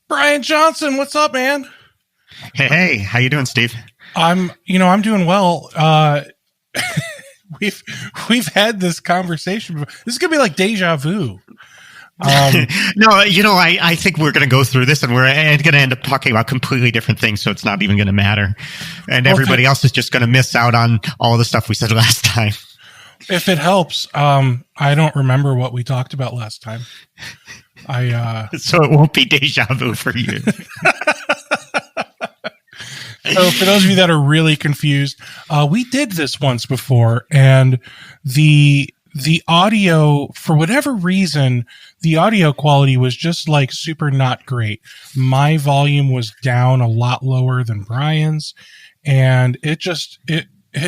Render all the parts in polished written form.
Brian Johnson, what's up, man? Hey, how you doing, Steve? I'm doing well. We've had this conversation before. This is gonna be like deja vu. No, I think we're going to go through this and we're going to end up talking about completely different things, so it's not even going to matter. And everybody else is just going to miss out on all the stuff we said last time. If it helps, I don't remember what we talked about last time. So it won't be deja vu for you. So for those of you that are really confused, we did this once before, and the audio, for whatever reason, the audio quality was just like super not great. My volume was down a lot lower than Brian's, and it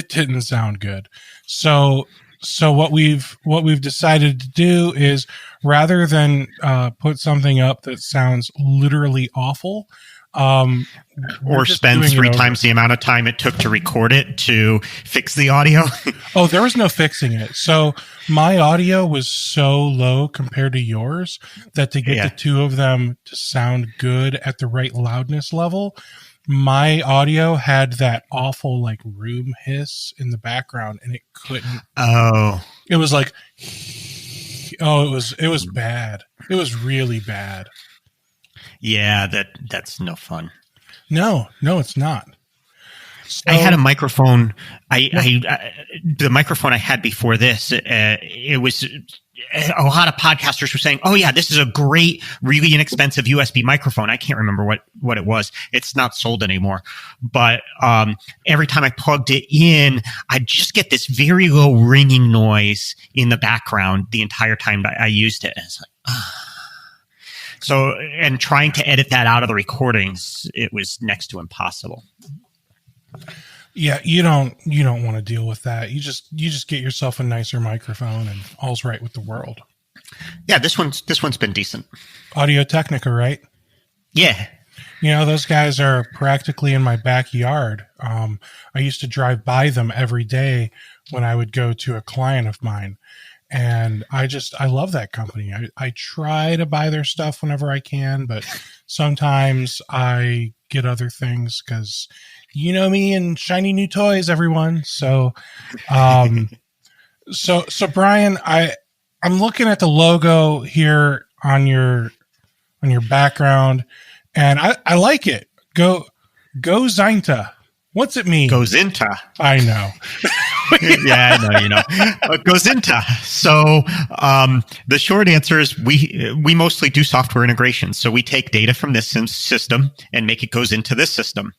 didn't sound good. So what we've decided to do is, rather than put something up that sounds literally awful, or spend 3 times the amount of time it took to record it to fix the audio. Oh, there was no fixing it. So my audio was so low compared to yours that to get the two of them to sound good at the right loudness level, my audio had that awful like room hiss in the background, and it couldn't. Oh, it was like, it was bad. It was really bad. Yeah, that's no fun. No, it's not. So, I had a microphone. The microphone I had before this, it was a lot of podcasters were saying, "Oh yeah, this is a great, really inexpensive USB microphone." I can't remember what it was. It's not sold anymore. But every time I plugged it in, I'd just get this very low ringing noise in the background the entire time that I used it. And it's like, So, and trying to edit that out of the recordings, it was next to impossible. Yeah, you don't want to deal with that. You just get yourself a nicer microphone, and all's right with the world. Yeah, this one's been decent. Audio-Technica, right? Yeah. Those guys are practically in my backyard. I used to drive by them every day when I would go to a client of mine. And I love that company. I try to buy their stuff whenever I can, but sometimes I get other things because you know me and shiny new toys, everyone. So, so Brian, I'm looking at the logo here on your background, and I like it. Go Zinta. What's it mean? Gozinta. I know. Yeah, I know. Gozinta. So the short answer is we mostly do software integration. So we take data from this system and make it goes into this system.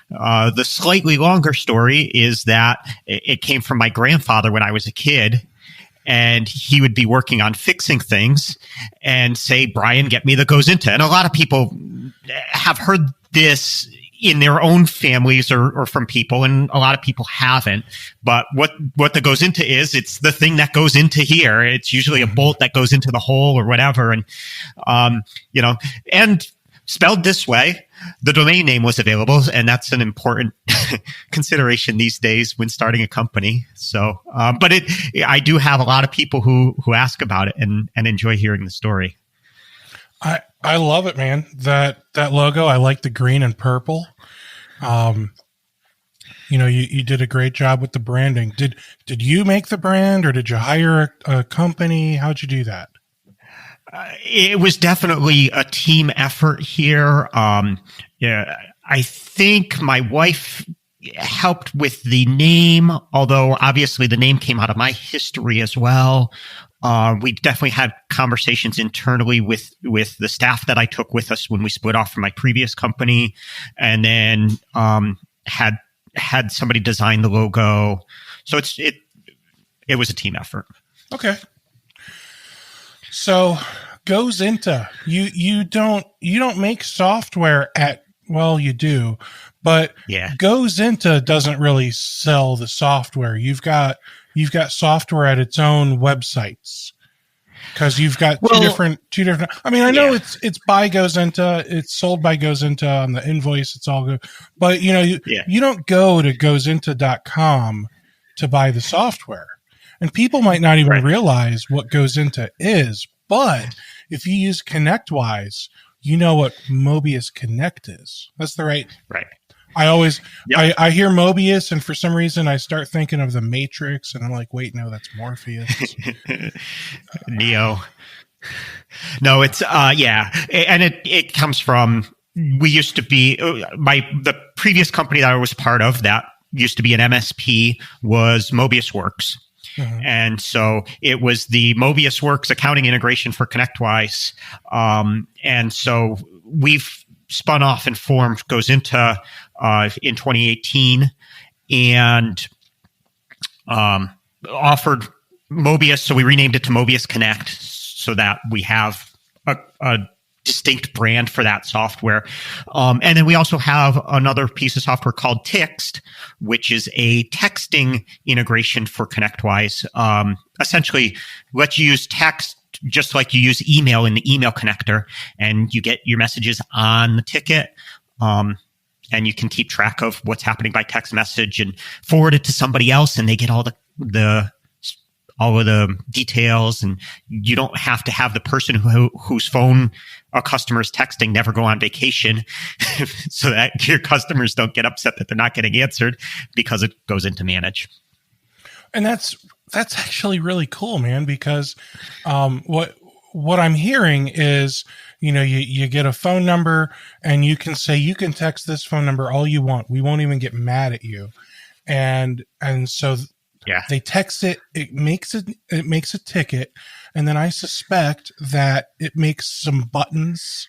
The slightly longer story is that it came from my grandfather when I was a kid, and he would be working on fixing things and say, "Brian, get me the Gozinta." And a lot of people have heard this in their own families or from people, and a lot of people haven't. But what the goes into is, it's the thing that goes into here. It's usually a bolt that goes into the hole or whatever. And, and spelled this way, the domain name was available. And that's an important consideration these days when starting a company. So, but I do have a lot of people who ask about it and enjoy hearing the story. I love it, man. That logo, I like the green and purple. You did a great job with the branding. Did you make the brand, or did you hire a company? How'd you do that? It was definitely a team effort here. I think my wife helped with the name, although obviously the name came out of my history as well. We definitely had conversations internally with the staff that I took with us when we split off from my previous company, and then had somebody design the logo. So it was a team effort. Okay. So goes into you don't make software you do, but goes into doesn't really sell the software. You've got software at its own websites, because you've got two different. I mean, I know it's by Gozinta, it's sold by Gozinta on the invoice. It's all good, but you don't go to gozinta.com to buy the software, and people might not even realize what Gozinta is. But if you use ConnectWise, you know what Mobius Connect is. That's the right. Right. I always, Yep. I hear Mobius, and for some reason I start thinking of the Matrix, and I'm like, wait, no, that's Morpheus. Neo. No, it's yeah, and it comes from, we used to be, the previous company that I was part of that used to be an MSP was Mobius Works. Mhm. And so it was the Mobius Works accounting integration for ConnectWise. And so we've spun off and formed, goes into in 2018, and offered Mobius. So we renamed it to Mobius Connect so that we have a distinct brand for that software. And then we also have another piece of software called Tixt, which is a texting integration for ConnectWise. Essentially, lets you use text just like you use email in the email connector, and you get your messages on the ticket. And you can keep track of what's happening by text message and forward it to somebody else, and they get all of the details, and you don't have to have the person whose phone a customer is texting never go on vacation so that your customers don't get upset that they're not getting answered, because it goes into manage. And that's actually really cool, man, because what I'm hearing is, you get a phone number, and you can say, you can text this phone number all you want. We won't even get mad at you. And so Yeah. they text it, it makes a ticket, and then I suspect that it makes some buttons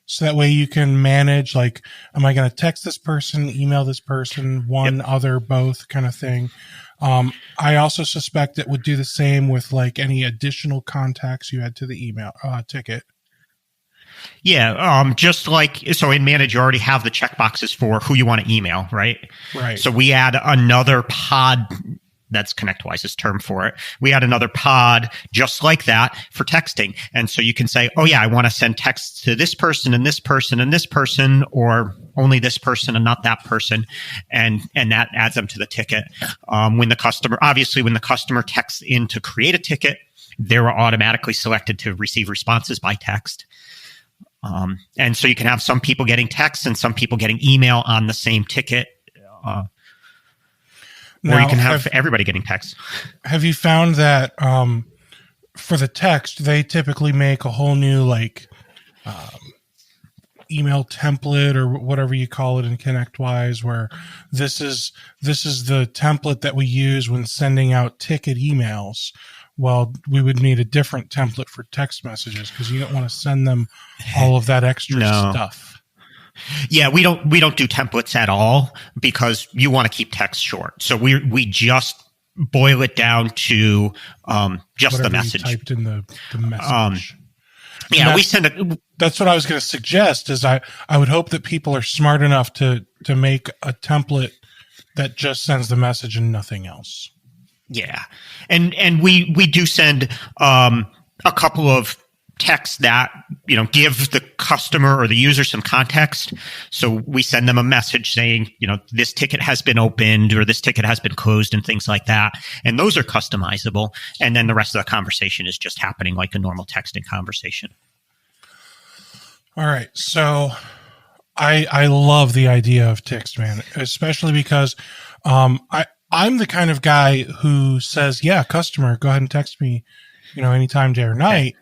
so that way you can manage, like, am I going to text this person, email this person, one, other, both kind of thing. I also suspect it would do the same with like any additional contacts you had to the email ticket. Yeah, just like, so in Manage, you already have the checkboxes for who you want to email, right? Right. So we add another pod, that's ConnectWise's term for it. We add another pod just like that for texting. And so you can say, oh yeah, I want to send texts to this person and this person and this person, or only this person and not that person. And that adds them to the ticket. When the customer texts in to create a ticket, they're automatically selected to receive responses by text. And so you can have some people getting text and some people getting email on the same ticket. Or you can have everybody getting text. Have you found that for the text, they typically make a whole new email template or whatever you call it in ConnectWise, where this is the template that we use when sending out ticket emails? Well, we would need a different template for text messages because you don't want to send them all of that extra stuff. Yeah, we don't do templates at all because you want to keep text short. So we just boil it down to just whatever the message. You typed in the message. Yeah, we send it. That's what I was going to suggest. Is I would hope that people are smart enough to make a template that just sends the message and nothing else. Yeah, and we do send a couple of texts that give the customer or the user some context. So we send them a message saying, this ticket has been opened or this ticket has been closed and things like that. And those are customizable. And then the rest of the conversation is just happening like a normal texting conversation. All right. So I love the idea of Tixt, man, especially because I'm the kind of guy who says, yeah, customer, go ahead and text me, anytime, day or night.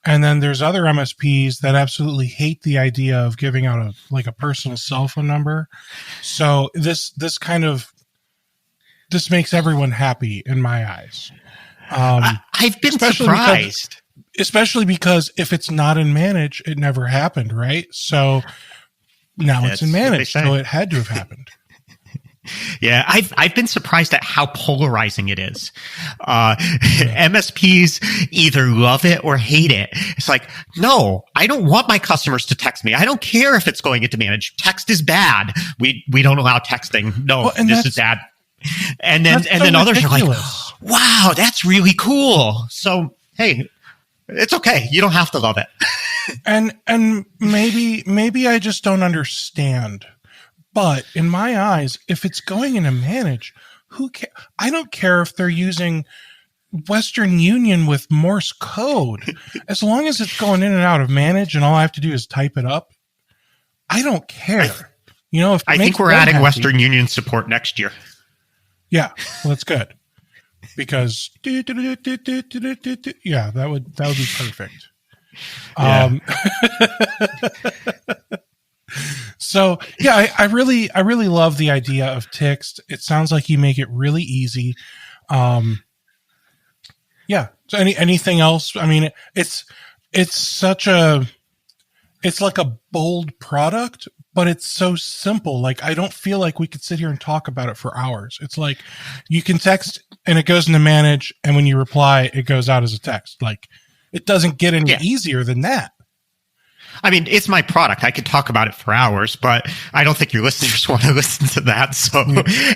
And then there's other MSPs that absolutely hate the idea of giving out a personal cell phone number. So this makes everyone happy in my eyes. I've been surprised. Especially because if it's not in Manage, it never happened, right? So now it's in Manage, so it had to have happened. Yeah, I've been surprised at how polarizing it is. MSPs either love it or hate it. It's like, no, I don't want my customers to text me. I don't care if it's going into Manage. Text is bad. We don't allow texting. No, this is bad. And then others are like, wow, that's really cool. So hey, it's okay. You don't have to love it. and maybe I just don't understand. But in my eyes, if it's going into Manage, who cares? I don't care if they're using Western Union with Morse code. As long as it's going in and out of manage and all I have to do is type it up, I don't care. If I think we're adding Western Union support next year. Yeah, well, that's good. Because yeah, that would be perfect. Yeah. So yeah, I really love the idea of text. It sounds like you make it really easy. Yeah. So anything else? I mean, it's like a bold product, but it's so simple. Like, I don't feel like we could sit here and talk about it for hours. It's like you can text and it goes into manage, and when you reply, it goes out as a text. Like, it doesn't get any easier than that. I mean, it's my product. I could talk about it for hours, but I don't think your listeners want to listen to that. So,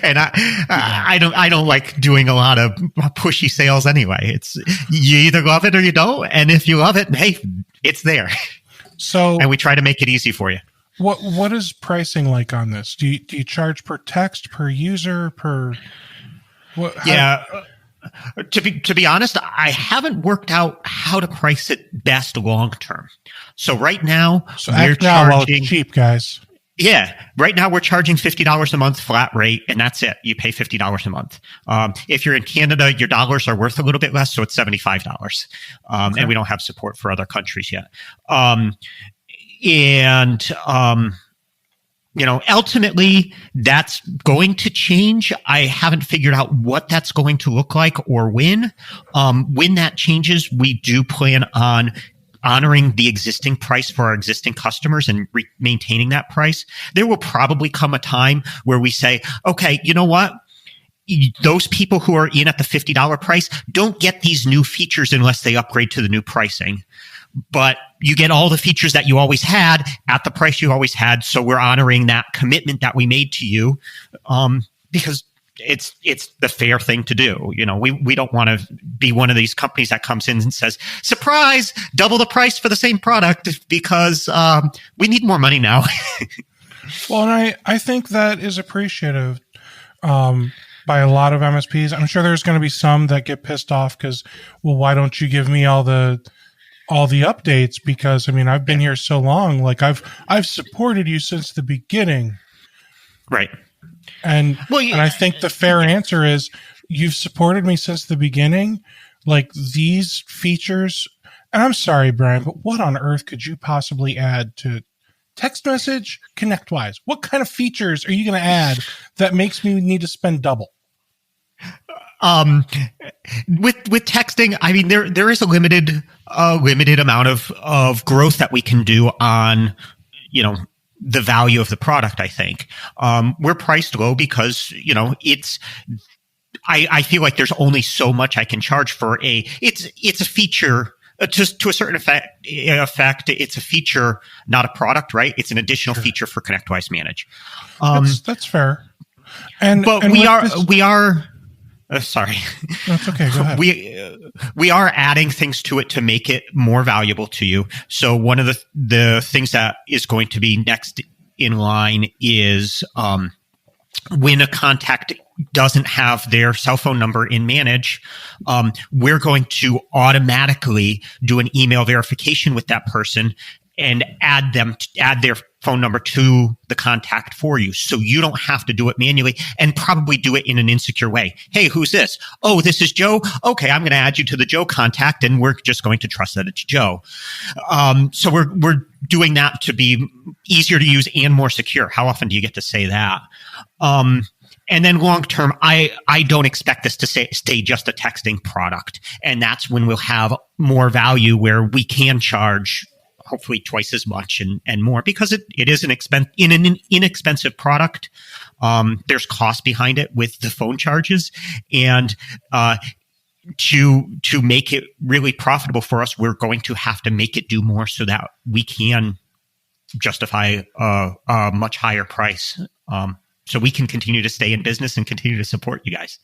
and I don't like doing a lot of pushy sales anyway. It's, you either love it or you don't. And if you love it, hey, it's there. So, and we try to make it easy for you. What is pricing like on this? Do you charge per text, per user, per? To be honest, I haven't worked out how to price it best long term. So right now, we're charging cheap, guys. Yeah, right now we're charging $50 a month flat rate, and that's it. You pay $50 a month. If you're in Canada, your dollars are worth a little bit less, so it's $75. Okay. And we don't have support for other countries yet. Ultimately, that's going to change. I haven't figured out what that's going to look like or when. When that changes, we do plan on honoring the existing price for our existing customers and maintaining that price. There will probably come a time where we say, okay, you know what? Those people who are in at the $50 price don't get these new features unless they upgrade to the new pricing. But you get all the features that you always had at the price you always had. So we're honoring that commitment that we made to you, because it's the fair thing to do. We don't want to be one of these companies that comes in and says, surprise, double the price for the same product, because we need more money now. Well, and I think that is appreciative by a lot of MSPs. I'm sure there's going to be some that get pissed off because, well, why don't you give me all the updates? Because, I mean, I've been here so long. Like, I've supported you since the beginning. Right. And I think the fair answer is, you've supported me since the beginning. Like, these features, and I'm sorry, Brian, but what on earth could you possibly add to text message ConnectWise? What kind of features are you going to add that makes me need to spend double? With texting, I mean, there is a limited amount of growth that we can do on, the value of the product. I think, we're priced low because, I feel like there's only so much I can charge for it's a feature. To a certain effect, it's a feature, not a product, right? It's an additional feature for ConnectWise Manage. That's fair. We are. Sorry. That's okay. Go ahead. We are adding things to it to make it more valuable to you. So one of the things that is going to be next in line is when a contact doesn't have their cell phone number in Manage, we're going to automatically do an email verification with that person and add their phone number to the contact for you. So you don't have to do it manually and probably do it in an insecure way. Hey, who's this? Oh, this is Joe. Okay, I'm going to add you to the Joe contact, and we're just going to trust that it's Joe. So we're doing that to be easier to use and more secure. How often do you get to say that? And then long term, I don't expect this to stay just a texting product. And that's when we'll have more value where we can charge hopefully twice as much and more, because it is an inexpensive product. There's cost behind it with the phone charges, and to make it really profitable for us, we're going to have to make it do more so that we can justify a much higher price. So we can continue to stay in business and continue to support you guys.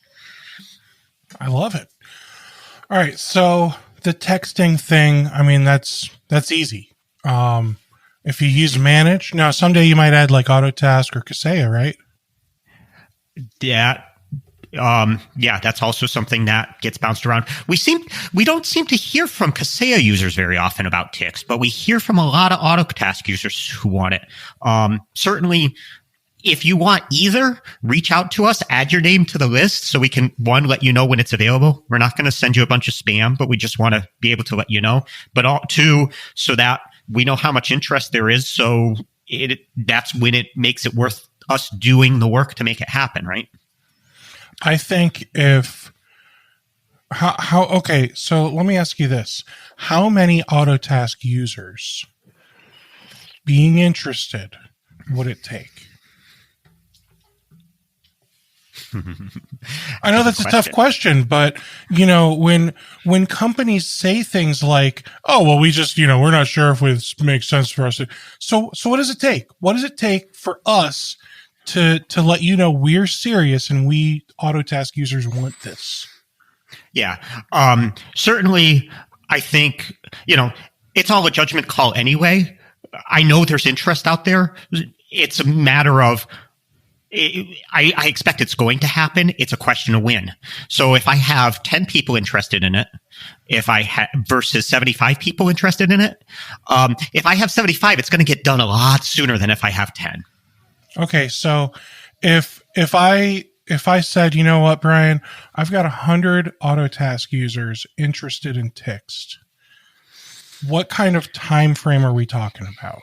I love it. All right. So the texting thing, I mean, that's easy. If you use Manage, now someday you might add like Autotask or Kaseya, right? Yeah. Yeah, that's also something that gets bounced around. We don't seem to hear from Kaseya users very often about ticks, but we hear from a lot of Autotask users who want it. Certainly, if you want either, reach out to us, add your name to the list so we can, one, let you know when it's available. We're not going to send you a bunch of spam, but we just want to be able to let you know. But two, so that we know how much interest there is. So that's when it makes it worth us doing the work to make it happen, right? I think okay, so let me ask you this. How many Autotask users being interested would it take? I know that's a tough question, but when companies say things like, "Oh, well, we just, we're not sure if it makes sense for us." So what does it take? What does it take for us to let you know we're serious and we Autotask users want this? Yeah, certainly. I think it's all a judgment call anyway. I know there's interest out there. It's a matter of. I expect it's going to happen. It's a question of when. So if I have 10 people interested in it, versus 75 people interested in it, if I have 75, it's going to get done a lot sooner than if I have 10. Okay, so if I said, you know what, Brian, I've got 100 Autotask users interested in ticks, what kind of time frame are we talking about?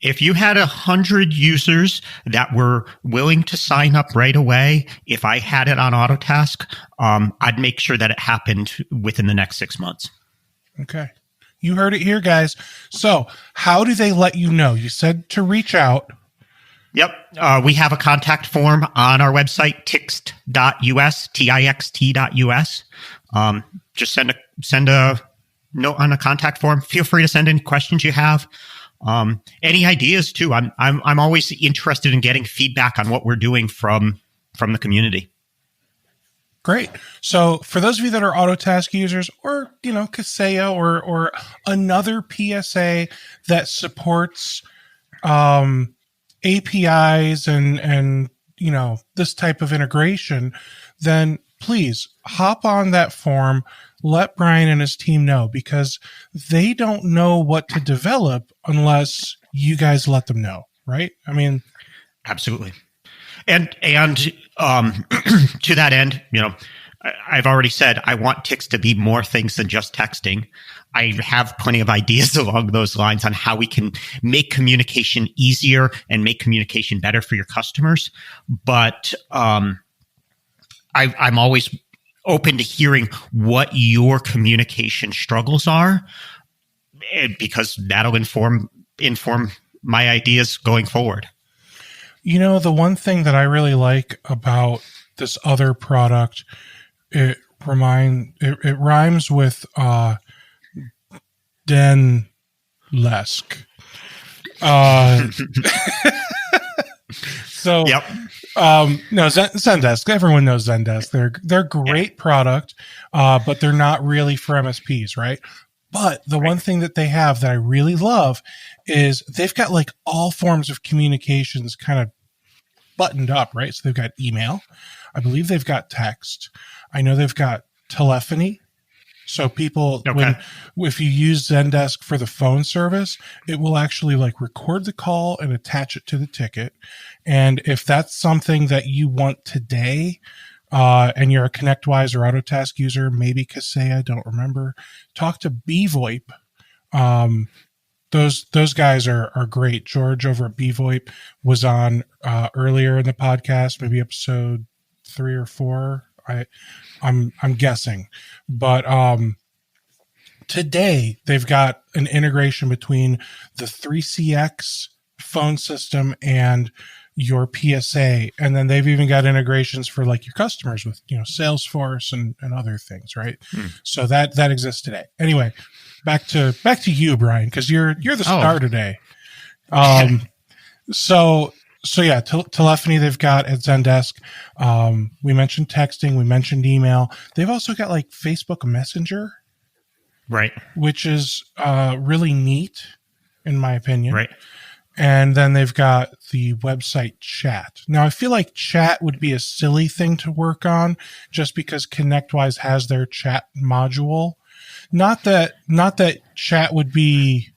If you had 100 users that were willing to sign up right away, if I had it on Autotask, I'd make sure that it happened within the next 6 months. Okay. You heard it here, guys. So how do they let you know? You said to reach out. Yep. We have a contact form on our website, tixt.us, tixt.us. Just send a note on a contact form. Feel free to send any questions you have. Any ideas too? I'm always interested in getting feedback on what we're doing from the community. Great. So for those of you that are Autotask users or, Kaseya or another PSA that supports, APIs and, this type of integration, then please hop on that form. Let Brian and his team know, because they don't know what to develop unless you guys let them know, right? I mean, absolutely. And to that end, I've already said I want ticks to be more things than just texting. I have plenty of ideas along those lines on how we can make communication easier and make communication better for your customers. But I'm always open to hearing what your communication struggles are, because that'll inform my ideas going forward. The one thing that I really like about this other product, it rhymes with Den-lesque. So yep. No, Zendesk. Everyone knows Zendesk. They're great product, but they're not really for MSPs, right? But the one thing that they have that I really love is they've got like all forms of communications kind of buttoned up, right? So they've got email. I believe they've got text. I know they've got telephony. So people, if you use Zendesk for the phone service, it will actually like record the call and attach it to the ticket. And if that's something that you want today, and you're a ConnectWise or Autotask user, maybe Kaseya, I don't remember, talk to BVoIP. Those guys are great. George over at BVoIP was on earlier in the podcast, maybe episode 3 or 4. I'm guessing, but today they've got an integration between the 3CX phone system and your PSA, and then they've even got integrations for like your customers with Salesforce and other things, right? So that exists today. Anyway, back to you, Brian, because you're the star today. So yeah, telephony they've got at Zendesk. We mentioned texting, we mentioned email. They've also got like Facebook Messenger, right? Which is really neat, in my opinion. Right. And then they've got the website chat. Now, I feel like chat would be a silly thing to work on just because ConnectWise has their chat module. Not that chat would be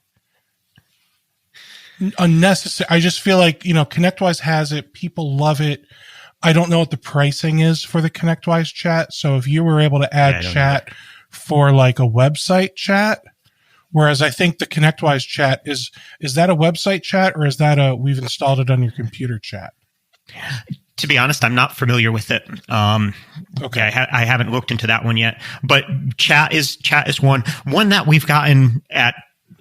unnecessary. I just feel like, ConnectWise has it. People love it. I don't know what the pricing is for the ConnectWise chat. So if you were able to add chat for like a website chat, whereas I think the ConnectWise chat is that a website chat or is that we've installed it on your computer chat? To be honest, I'm not familiar with it. Okay, I haven't looked into that one yet. But chat is one that we've gotten at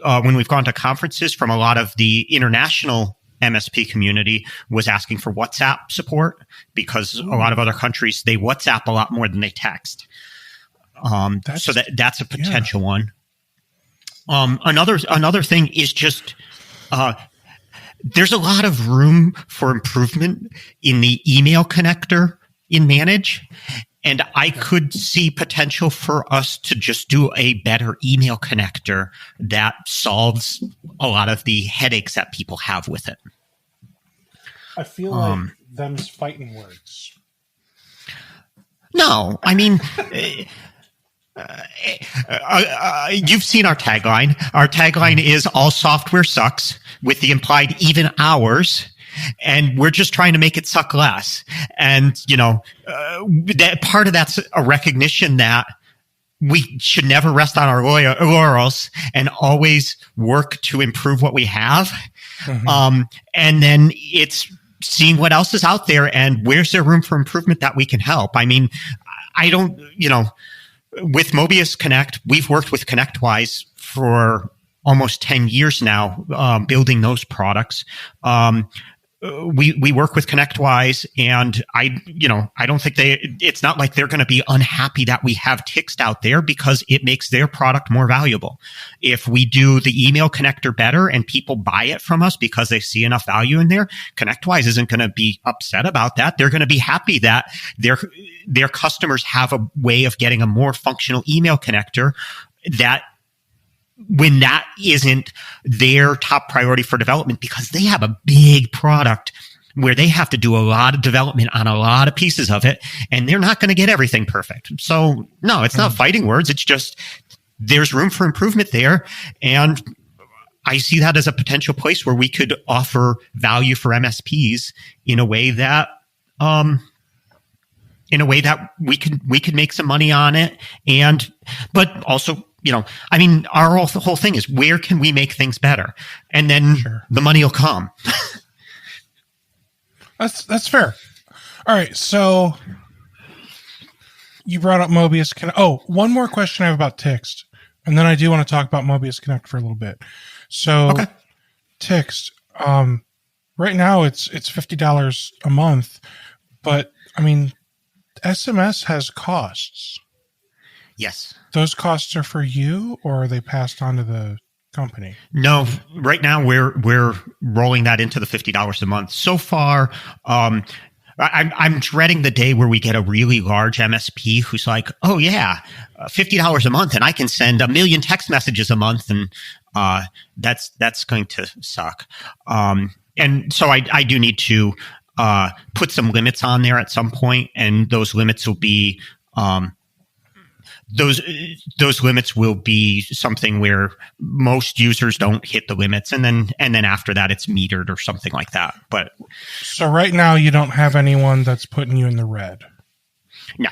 when we've gone to conferences from a lot of the international MSP community was asking for WhatsApp support because a lot of other countries, they WhatsApp a lot more than they text. So that's a potential one. Another thing is just there's a lot of room for improvement in the email connector in Manage. And I could see potential for us to just do a better email connector that solves a lot of the headaches that people have with it. I feel like them's fighting words. No, I mean, you've seen our tagline. Our tagline is all software sucks with the implied even hours. And we're just trying to make it suck less. And, that part of that's a recognition that we should never rest on our laurels and always work to improve what we have. Mm-hmm. And then it's seeing what else is out there and where's there room for improvement that we can help. I mean, I don't, with Mobius Connect, we've worked with ConnectWise for almost 10 years now, building those products. We work with ConnectWise, and I don't think it's not like they're going to be unhappy that we have text out there because it makes their product more valuable. If we do the email connector better and people buy it from us because they see enough value in there, ConnectWise isn't going to be upset about that. They're going to be happy that their customers have a way of getting a more functional email connector that when that isn't their top priority for development because they have a big product where they have to do a lot of development on a lot of pieces of it and they're not going to get everything perfect. So no, it's not fighting words. It's just there's room for improvement there. And I see that as a potential place where we could offer value for MSPs in a way that we could make some money on it. But also, our whole thing is where can we make things better? And then the money will come. That's fair. All right. So you brought up Mobius Connect. Oh, one more question I have about Tixt. And then I do want to talk about Mobius Connect for a little bit. So Tixt, right now it's $50 a month, but I mean, SMS has costs. Yes. Those costs are for you, or are they passed on to the company? No, right now we're rolling that into the $50 a month. So far, I'm dreading the day where we get a really large MSP who's like, oh yeah, $50 a month, and I can send 1 million text messages a month, and that's going to suck. And so I do need to put some limits on there at some point, and those limits will be those limits will be something where most users don't hit the limits, and then after that it's metered or something like that. But so right now you don't have anyone that's putting you in the red. No.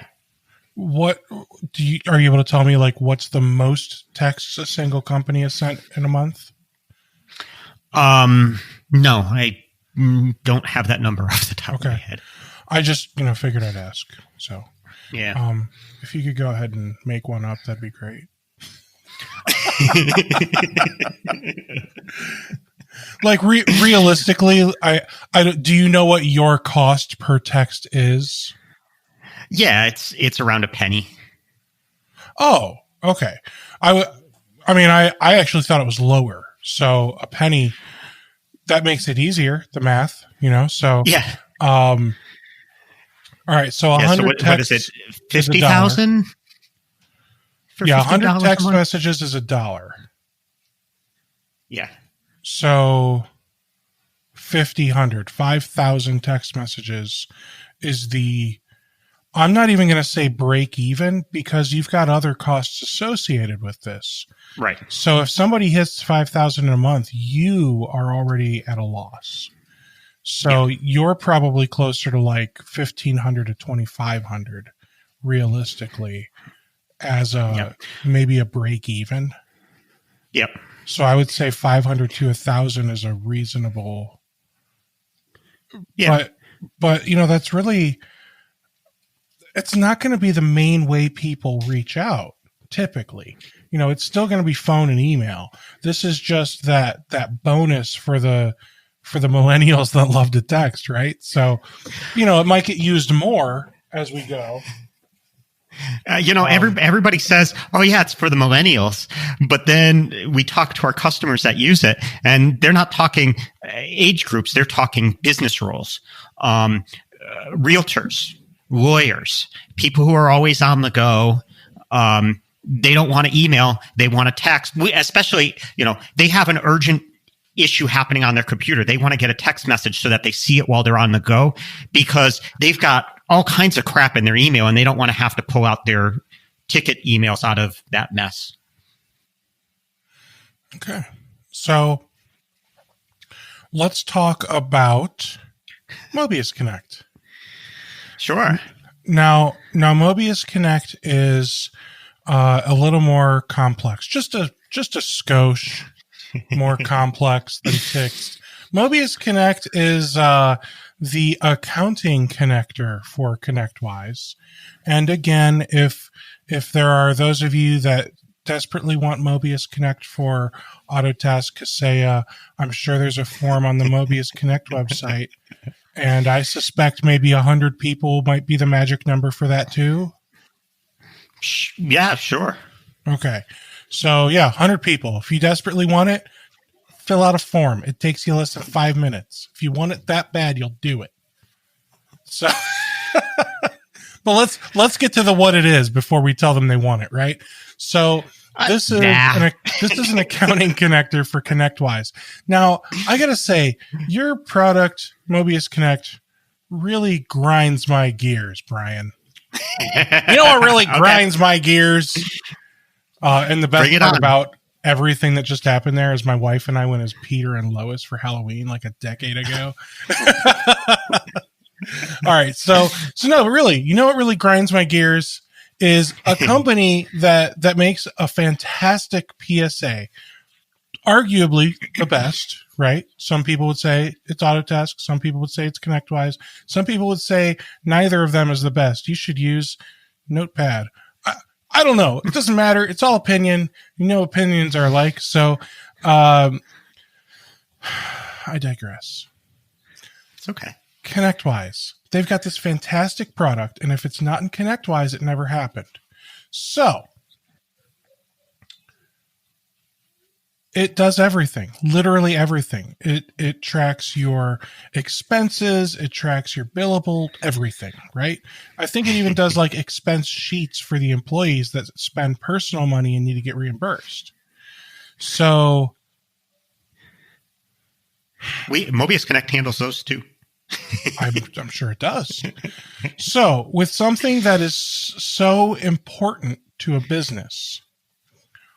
What are you able to tell me? Like, what's the most texts a single company has sent in a month? No, I don't have that number off the top of my head. I just figured I'd ask. So yeah. If you could go ahead and make one up, that'd be great. Like realistically, I do you know what your cost per text is? Yeah, it's around a penny. Oh, okay. I actually thought it was lower. So a penny, that makes it easier, the math, So yeah. All right, so 100 texts. What is it? 50,000? Yeah, 100 text messages is $1. Yeah. So 5,000 text messages is I'm not even going to say break even, because you've got other costs associated with this. Right. So if somebody hits 5,000 a month, you are already at a loss. So you're probably closer to like 1,500 to 2,500 realistically as maybe a break even. Yep. So I would say 500 to 1,000 is a reasonable. Yeah. But that's really, it's not going to be the main way people reach out typically. It's still going to be phone and email. This is just that bonus for the millennials that love to text, right? So, it might get used more as we go. Everybody says, "Oh yeah, it's for the millennials," but then we talk to our customers that use it, and they're not talking age groups; they're talking business roles, realtors, lawyers, people who are always on the go. They don't want to email; they want to text. Especially, they have an urgent issue happening on their computer. They want to get a text message so that they see it while they're on the go, because they've got all kinds of crap in their email and they don't want to have to pull out their ticket emails out of that mess. Okay. So let's talk about Mobius Connect. Sure. Now Mobius Connect is a little more complex, just a skosh more complex than Tixt. Mobius Connect is the accounting connector for ConnectWise. And again, if there are those of you that desperately want Mobius Connect for Autotask, Kaseya, I'm sure there's a form on the Mobius Connect website. And I suspect maybe 100 people might be the magic number for that too. Yeah, sure. Okay. So 100 people. If you desperately want it, fill out a form. It takes you less than 5 minutes. If you want it that bad, you'll do it. So, but let's get to what it is before we tell them they want it, right? So this is an accounting connector for ConnectWise. Now, I got to say, your product, Mobius Connect, really grinds my gears, Brian. You know what really grinds my gears? And the best part about everything that just happened there is my wife and I went as Peter and Lois for Halloween like a decade ago. All right. So no, really, you know what really grinds my gears is a company that makes a fantastic PSA, arguably the best, right? Some people would say it's Autotask. Some people would say it's ConnectWise. Some people would say neither of them is the best. You should use Notepad. I don't know. It doesn't matter. It's all opinion. Opinions are alike. So I digress. It's okay. ConnectWise. They've got this fantastic product, and if it's not in ConnectWise, it never happened. So it does everything, literally everything. It tracks your expenses, it tracks your billable, everything, right? I think it even does like expense sheets for the employees that spend personal money and need to get reimbursed. So Mobius Connect handles those too. I'm sure it does. So with something that is so important to a business,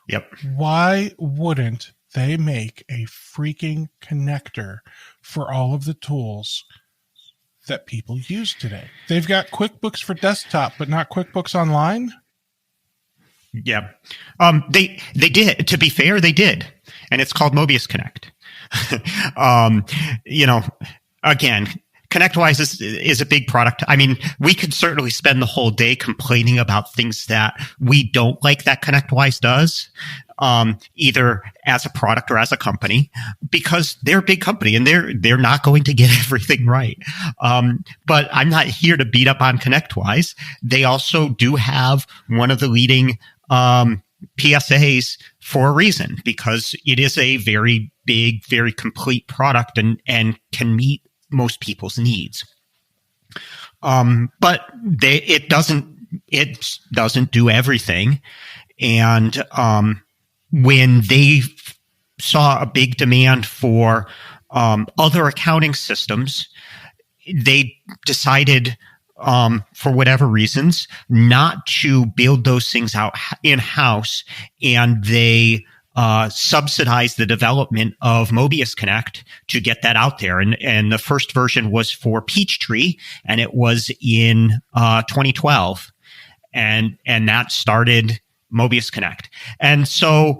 yep. why wouldn't they make a freaking connector for all of the tools that people use today? They've got QuickBooks for desktop, but not QuickBooks Online. Yeah. They did. To be fair, they did. And it's called Mobius Connect. Again, ConnectWise is a big product. I mean, we could certainly spend the whole day complaining about things that we don't like that ConnectWise does, either as a product or as a company, because they're a big company and they're not going to get everything right. But I'm not here to beat up on ConnectWise. They also do have one of the leading PSAs for a reason, because it is a very big, very complete product and can meet most people's needs. But it doesn't do everything. And when they saw a big demand for other accounting systems, they decided, for whatever reasons, not to build those things out in-house, and they subsidized the development of Mobius Connect to get that out there. And the first version was for Peachtree, and it was in 2012. And that started Mobius Connect. And so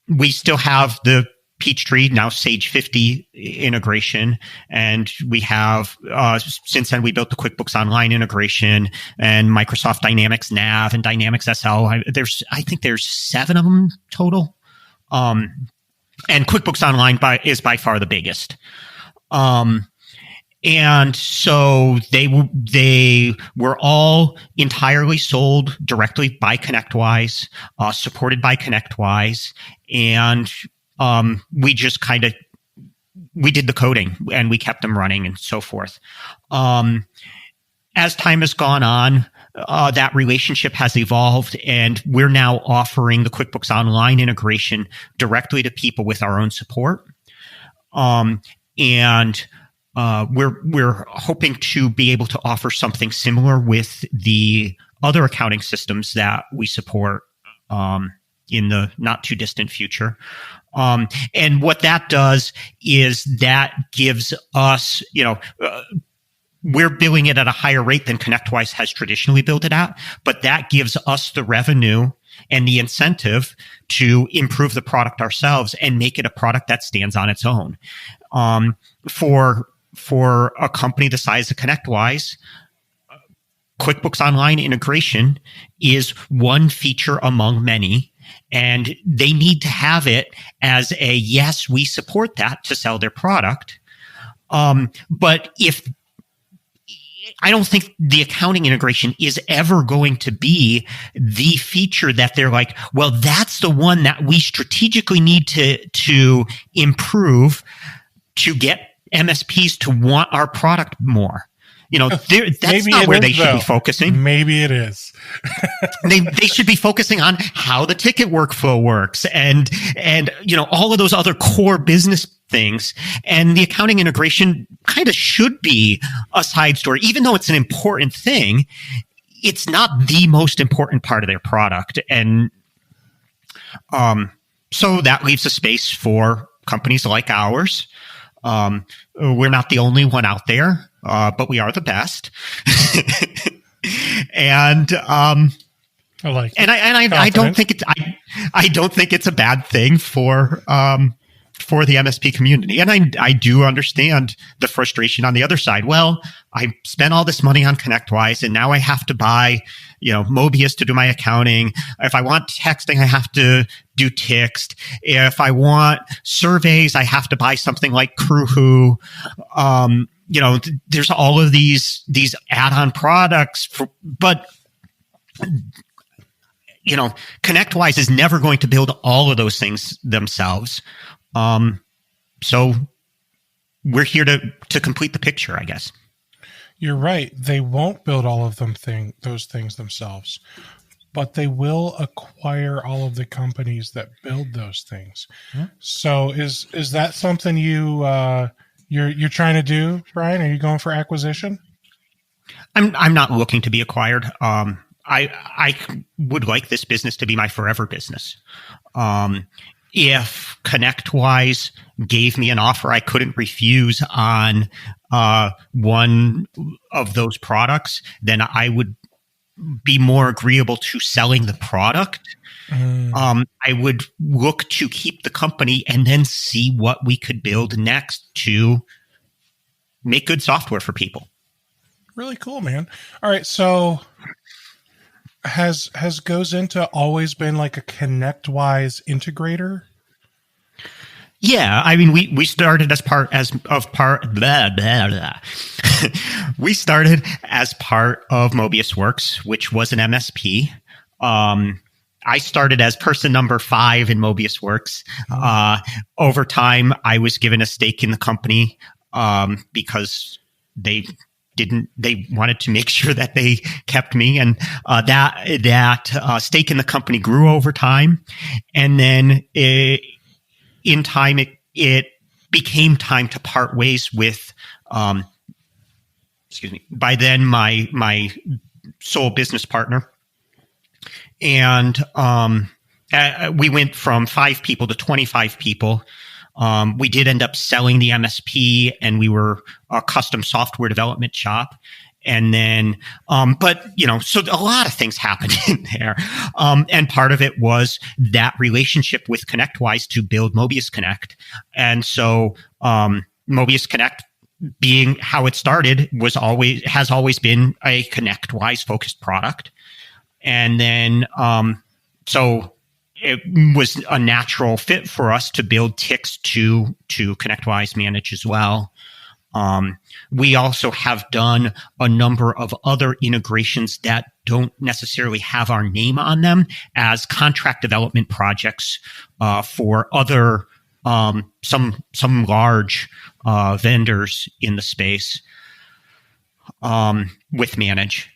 we still have the Peachtree, now Sage 50 integration. And we have, since then, we built the QuickBooks Online integration and Microsoft Dynamics Nav and Dynamics SL. I think there's 7 of them total. And QuickBooks Online is by far the biggest. And so they were all entirely sold directly by ConnectWise, supported by ConnectWise, and we just we did the coding and we kept them running and so forth. As time has gone on, that relationship has evolved, and we're now offering the QuickBooks Online integration directly to people with our own support. And we're hoping to be able to offer something similar with the other accounting systems that we support in the not too distant future. And what that does is that gives us, we're billing it at a higher rate than ConnectWise has traditionally billed it at, but that gives us the revenue and the incentive to improve the product ourselves and make it a product that stands on its own. For a company the size of ConnectWise, QuickBooks Online integration is one feature among many, and they need to have it as a, yes, we support that to sell their product. But I don't think the accounting integration is ever going to be the feature that they're like, well, that's the one that we strategically need to improve to get MSPs to want our product more. That's not where they should be focusing. Maybe it is. They should be focusing on how the ticket workflow works and all of those other core business things. And the accounting integration kind of should be a side story, even though it's an important thing. It's not the most important part of their product, and so that leaves a space for companies like ours. We're not the only one out there, but we are the best. And I like it. And I don't think it's a bad thing for the MSP community. And I do understand the frustration on the other side. Well, I spent all this money on ConnectWise, and now I have to buy, Mobius to do my accounting. If I want texting, I have to do Tixt. If I want surveys, I have to buy something like Crewwho. There's all of these add-on products, but ConnectWise is never going to build all of those things themselves. So we're here to complete the picture, I guess. You're right. They won't build all of those things themselves, but they will acquire all of the companies that build those things. Mm-hmm. So is that something you're trying to do, Brian? Are you going for acquisition? I'm not looking to be acquired. I would like this business to be my forever business. If ConnectWise gave me an offer I couldn't refuse on one of those products, then I would be more agreeable to selling the product. I would look to keep the company and then see what we could build next to make good software for people. Really cool, man. All right, so has GoesInta always been like a ConnectWise integrator? Yeah, I mean, we started as part blah, blah, blah. We started as part of Mobius Works, which was an MSP. I started as person number 5 in Mobius Works. Over time, I was given a stake in the company because they wanted to make sure that they kept me, and that stake in the company grew over time, and then in time it became time to part ways with, by then my sole business partner. And we went from 5 people to 25 people. We did end up selling the MSP, and we were a custom software development shop. And then, but, so a lot of things happened in there. And part of it was that relationship with ConnectWise to build Mobius Connect. And so, Mobius Connect, being how it started, has always been a ConnectWise focused product. And then, so it was a natural fit for us to build ticks to ConnectWise manage as well. We also have done a number of other integrations that don't necessarily have our name on them as contract development projects for other some large vendors in the space with Manage.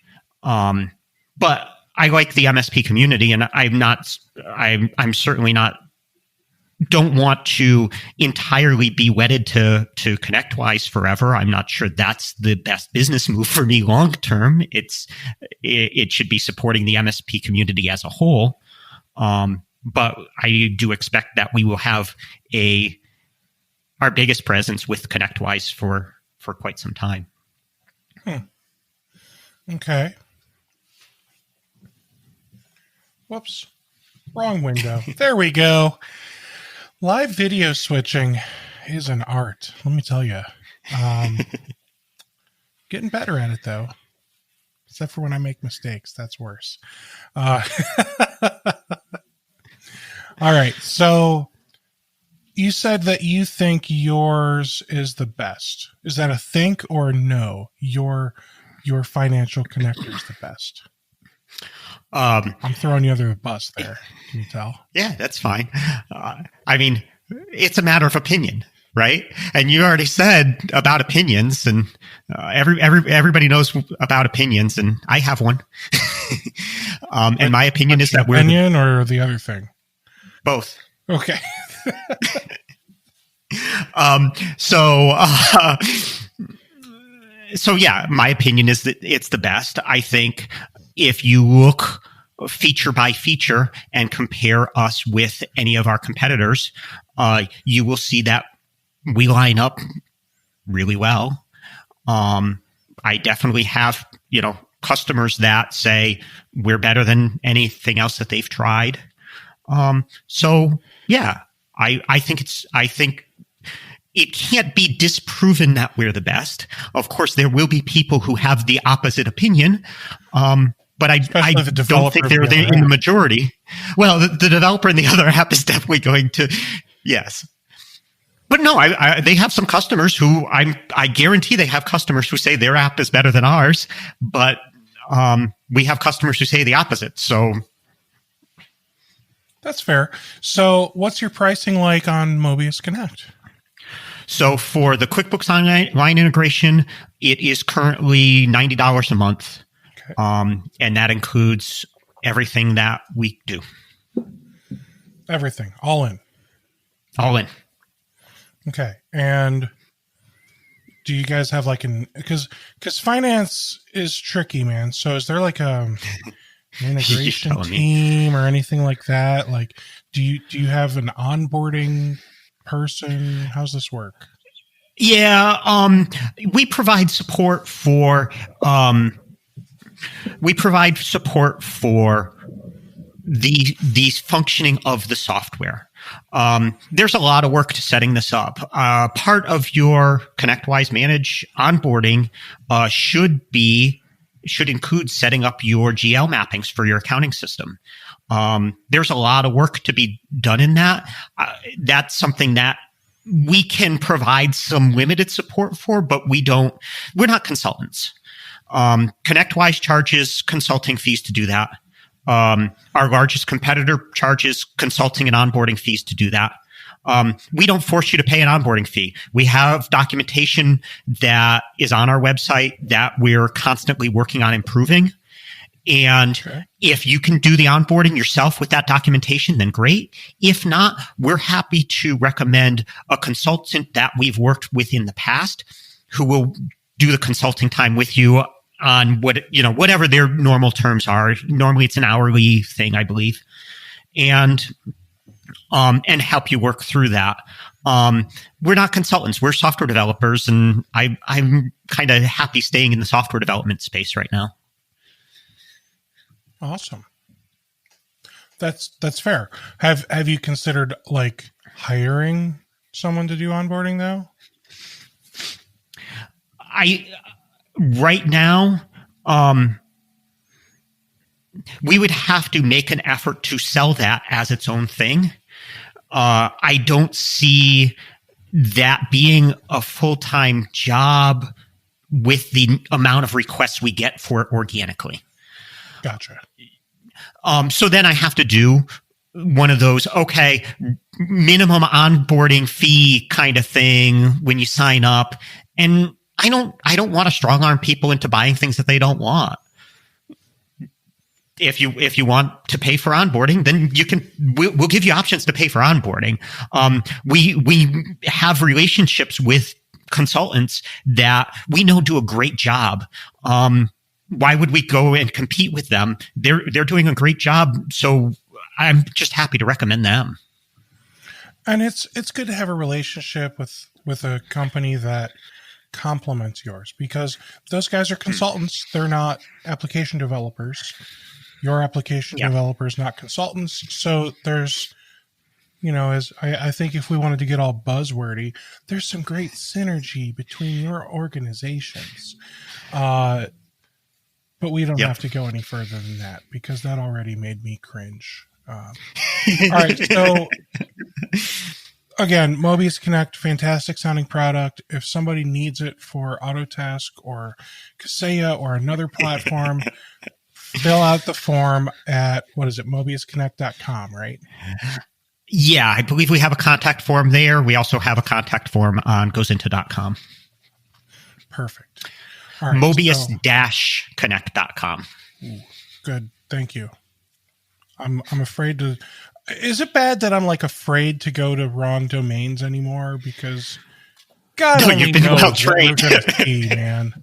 But I like the MSP community, and I'm certainly not. Don't want to entirely be wedded to ConnectWise forever. I'm not sure that's the best business move for me long term. It should be supporting the MSP community as a whole. But I do expect that we will have our biggest presence with ConnectWise for quite some time. Okay. Whoops. Wrong window. There we go. Live video switching is an art, let me tell you. Getting better at it, though. Except for when I make mistakes. That's worse. All right. So you said that you think yours is the best. Is that a think or no? Your financial connector is the best. I'm throwing you under the bus there. Can you tell? Yeah, that's fine. I mean, it's a matter of opinion, right? And you already said about opinions, and everybody knows about opinions, and I have one. And my opinion is that we're opinion or the other thing. Both. Okay. So yeah, my opinion is that it's the best. I think if you look feature by feature and compare us with any of our competitors, you will see that we line up really well. I definitely have, customers that say we're better than anything else that they've tried. So yeah, I think it can't be disproven that we're the best. Of course, there will be people who have the opposite opinion. But I don't think they're in the majority. Well, the developer in the other app is definitely going to, yes. But no, they have some customers who I guarantee they have customers who say their app is better than ours. But we have customers who say the opposite. So that's fair. So what's your pricing like on Mobius Connect? So for the QuickBooks Online integration, it is currently $90 a month. And that includes everything that we do. Everything. All in. All in. Okay. And do you guys have because finance is tricky, man. So is there like an integration team or anything like that? Like, do you have an onboarding person? How's this work? Yeah. We provide support for, the functioning of the software. There's a lot of work to setting this up. Part of your ConnectWise Manage onboarding should include setting up your GL mappings for your accounting system. There's a lot of work to be done in that. That's something that we can provide some limited support for, but we're not consultants. ConnectWise charges consulting fees to do that. Our largest competitor charges consulting and onboarding fees to do that. We don't force you to pay an onboarding fee. We have documentation that is on our website that we're constantly working on improving. And if you can do the onboarding yourself with that documentation, then great. If not, we're happy to recommend a consultant that we've worked with in the past who will do the consulting time with you on whatever their normal terms are. Normally it's an hourly thing, I believe. And help you work through that. We're not consultants. We're software developers, and I'm kind of happy staying in the software development space right now. Awesome. That's fair. Have you considered like hiring someone to do onboarding though? Right now, we would have to make an effort to sell that as its own thing. I don't see that being a full-time job with the amount of requests we get for it organically. Gotcha. So then I have to do one of those, minimum onboarding fee kind of thing when you sign up. And I don't want to strong arm people into buying things that they don't want. If you want to pay for onboarding, then we'll give you options to pay for onboarding. We have relationships with consultants that we know do a great job. Why would we go and compete with them? They're doing a great job. So I'm just happy to recommend them. And it's good to have a relationship with a company that complements yours, because those guys are consultants. They're not application developers. Your application developers, not consultants. So there's, as I think if we wanted to get all buzzwordy, there's some great synergy between your organizations. But we don't have to go any further than that, because that already made me cringe. All right. So again, Mobius Connect, fantastic sounding product. If somebody needs it for Autotask or Kaseya or another platform, fill out the form at, mobiusconnect.com, right? Yeah, I believe we have a contact form there. We also have a contact form on goesinto.com. Perfect. All right, Mobius-connect.com. Good. Thank you. I'm afraid to... Is it bad that I'm afraid to go to wrong domains anymore? Because God only knows what we're going to see, man.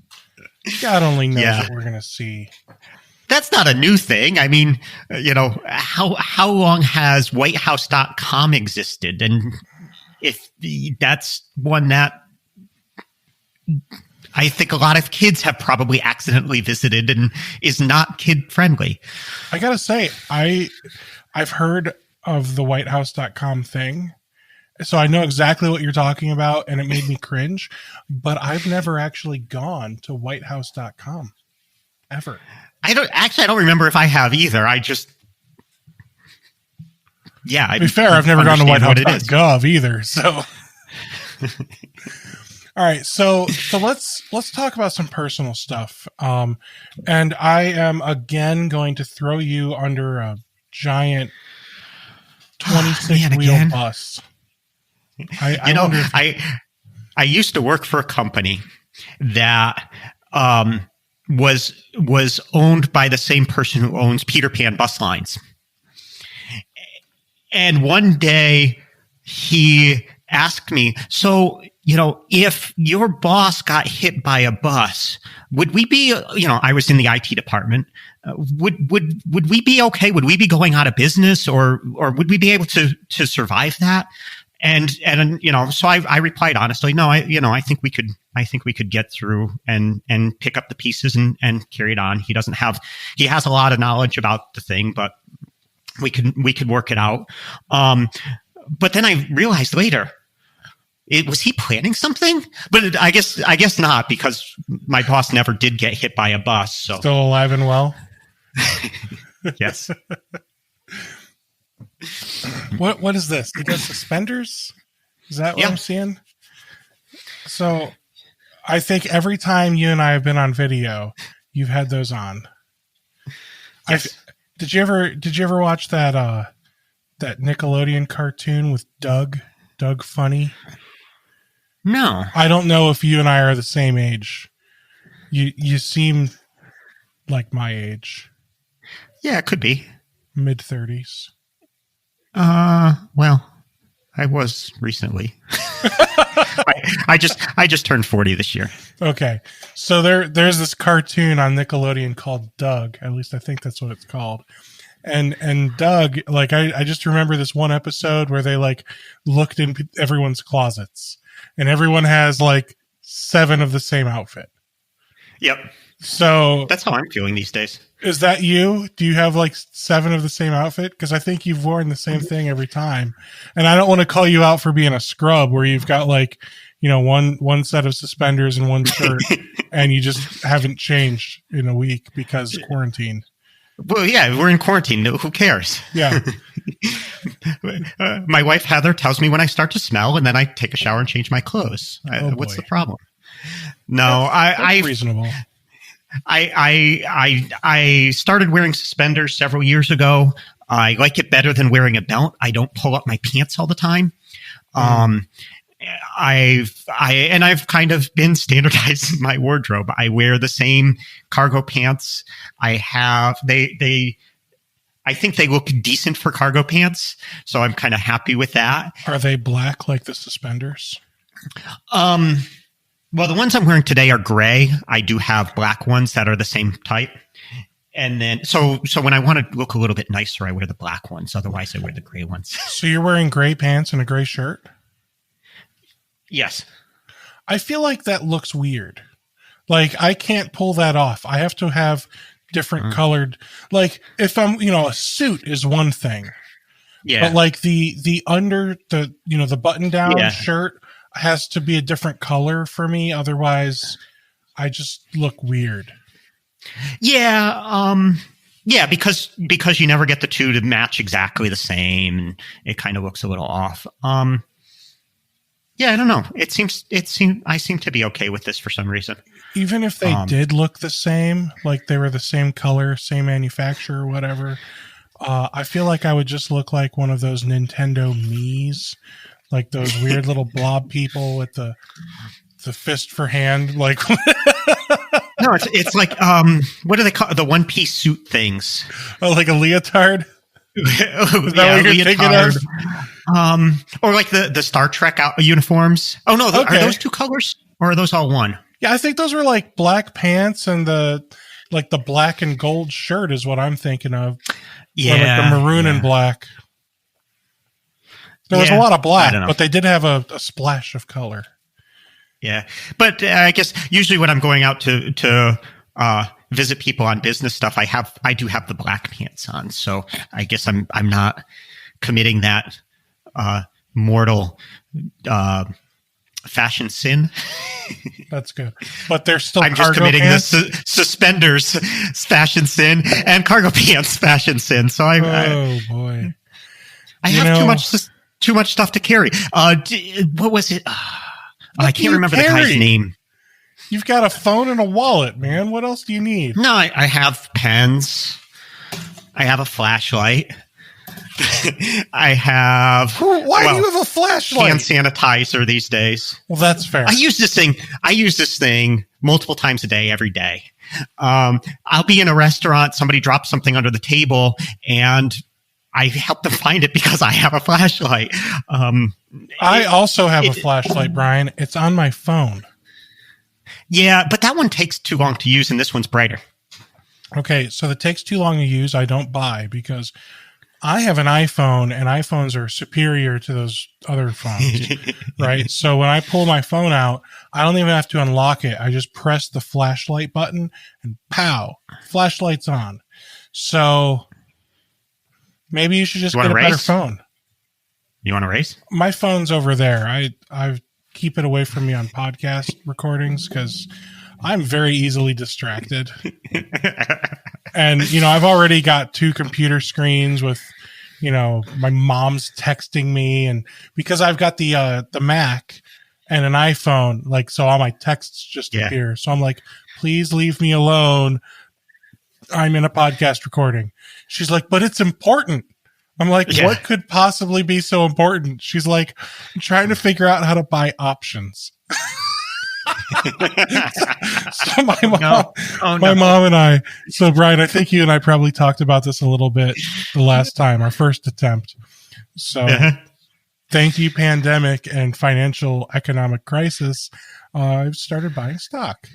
God only knows what we're going to see. That's not a new thing. I mean, how long has whitehouse.com existed? And if that's one that I think a lot of kids have probably accidentally visited and is not kid friendly. I got to say, I've heard of the whitehouse.com thing. So I know exactly what you're talking about, and it made me cringe, but I've never actually gone to whitehouse.com ever. I don't remember if I have either. To be fair, I've never gone to whitehouse.gov either. So, all right. So let's talk about some personal stuff. And I am again going to throw you under a giant 26-wheel bus. I used to work for a company that was owned by the same person who owns Peter Pan bus lines. And one day he asked me, so, if your boss got hit by a bus, would we be, I was in the IT department. Would we be okay? Would we be going out of business, or would we be able to survive that? And so I replied honestly, no, I think we could get through and pick up the pieces and carry it on. He has a lot of knowledge about the thing, but we could work it out. But then I realized later, was he planning something? But I guess not, because my boss never did get hit by a bus. So still alive and well. Yes. What is this? You got suspenders? Is that what I'm seeing? So I think every time you and I have been on video, you've had those on. Yes. Did you ever watch that Nickelodeon cartoon with Doug Funny? No. I don't know if you and I are the same age. You seem like my age. Yeah, it could be. Mid-30s. Well, I was recently. I just turned 40 this year. Okay. So there's this cartoon on Nickelodeon called Doug. At least I think that's what it's called. And Doug, like, I just remember this one episode where they like looked in everyone's closets, and everyone has like 7 of the same outfit. Yep. So that's how I'm feeling these days. Is that you? Do you have like 7 of the same outfit? Because I think you've worn the same thing every time. And I don't want to call you out for being a scrub where you've got like, one set of suspenders and one shirt and you just haven't changed in a week because quarantine. Well, yeah, we're in quarantine. Who cares? Yeah. My wife, Heather, tells me when I start to smell, and then I take a shower and change my clothes. What's the problem? No, that's reasonable. I started wearing suspenders several years ago. I like it better than wearing a belt. I don't pull up my pants all the time. I've kind of been standardizing my wardrobe. I wear the same cargo pants. I think they look decent for cargo pants, so I'm kind of happy with that. Are they black like the suspenders? Well, the ones I'm wearing today are gray. I do have black ones that are the same type. And then, so when I want to look a little bit nicer, I wear the black ones. Otherwise, I wear the gray ones. So you're wearing gray pants and a gray shirt? Yes. I feel like that looks weird. Like, I can't pull that off. I have to have different colored, like, if I'm, a suit is one thing. Yeah. But like the under the button down shirt has to be a different color for me. Otherwise, I just look weird. Yeah. Yeah, because you never get the two to match exactly the same, and it kind of looks a little off. Yeah, I don't know. I seem to be okay with this for some reason. Even if they did look the same, like they were the same color, same manufacturer, or whatever, I feel like I would just look like one of those Nintendo Miis, like those weird little blob people with the fist for hand, like. No, it's like what do they call the one-piece suit things? Oh, like a leotard. Is that what you're thinking of? Or like the Star Trek uniforms. Oh no, are those 2 colors or are those all one? Yeah, I think those were like black pants and the black and gold shirt is what I'm thinking of. Yeah, or like the maroon and black. There was a lot of black, but they did have a splash of color. Yeah, but I guess usually when I'm going out to visit people on business stuff, I do have the black pants on, so I guess I'm not committing that mortal fashion sin. That's good, but they're still. I'm just committing pants? The suspenders fashion sin and cargo pants fashion sin. So boy, I have too much stuff to carry. What was it? I can't remember the guy's name. You've got a phone and a wallet, man. What else do you need? No, I have pens. I have a flashlight. I have. Why do you have a flashlight? Hand sanitizer these days. Well, that's fair. I use this thing multiple times a day, every day. I'll be in a restaurant, somebody drops something under the table, and I help them find it because I have a flashlight. I also have a flashlight, Brian. It's on my phone. Yeah, but that one takes too long to use, and this one's brighter. Okay, so that takes too long to use, I don't buy because I have an iPhone, and iPhones are superior to those other phones, right? So when I pull my phone out, I don't even have to unlock it. I just press the flashlight button, and pow, flashlight's on. So maybe you should just get a better phone. You want to race? My phone's over there. I keep it away from me on podcast recordings because I'm very easily distracted. And, I've already got 2 computer screens with, my mom's texting me. And because I've got the Mac and an iPhone, like, so all my texts just appear. So I'm like, please leave me alone. I'm in a podcast recording. She's like, but it's important. I'm like, what could possibly be so important? She's like, I'm trying to figure out how to buy options. So my mom and I, so Brian, I think you and I probably talked about this a little bit the last time, our first attempt. So thank you, pandemic and financial economic crisis. I've started buying stock.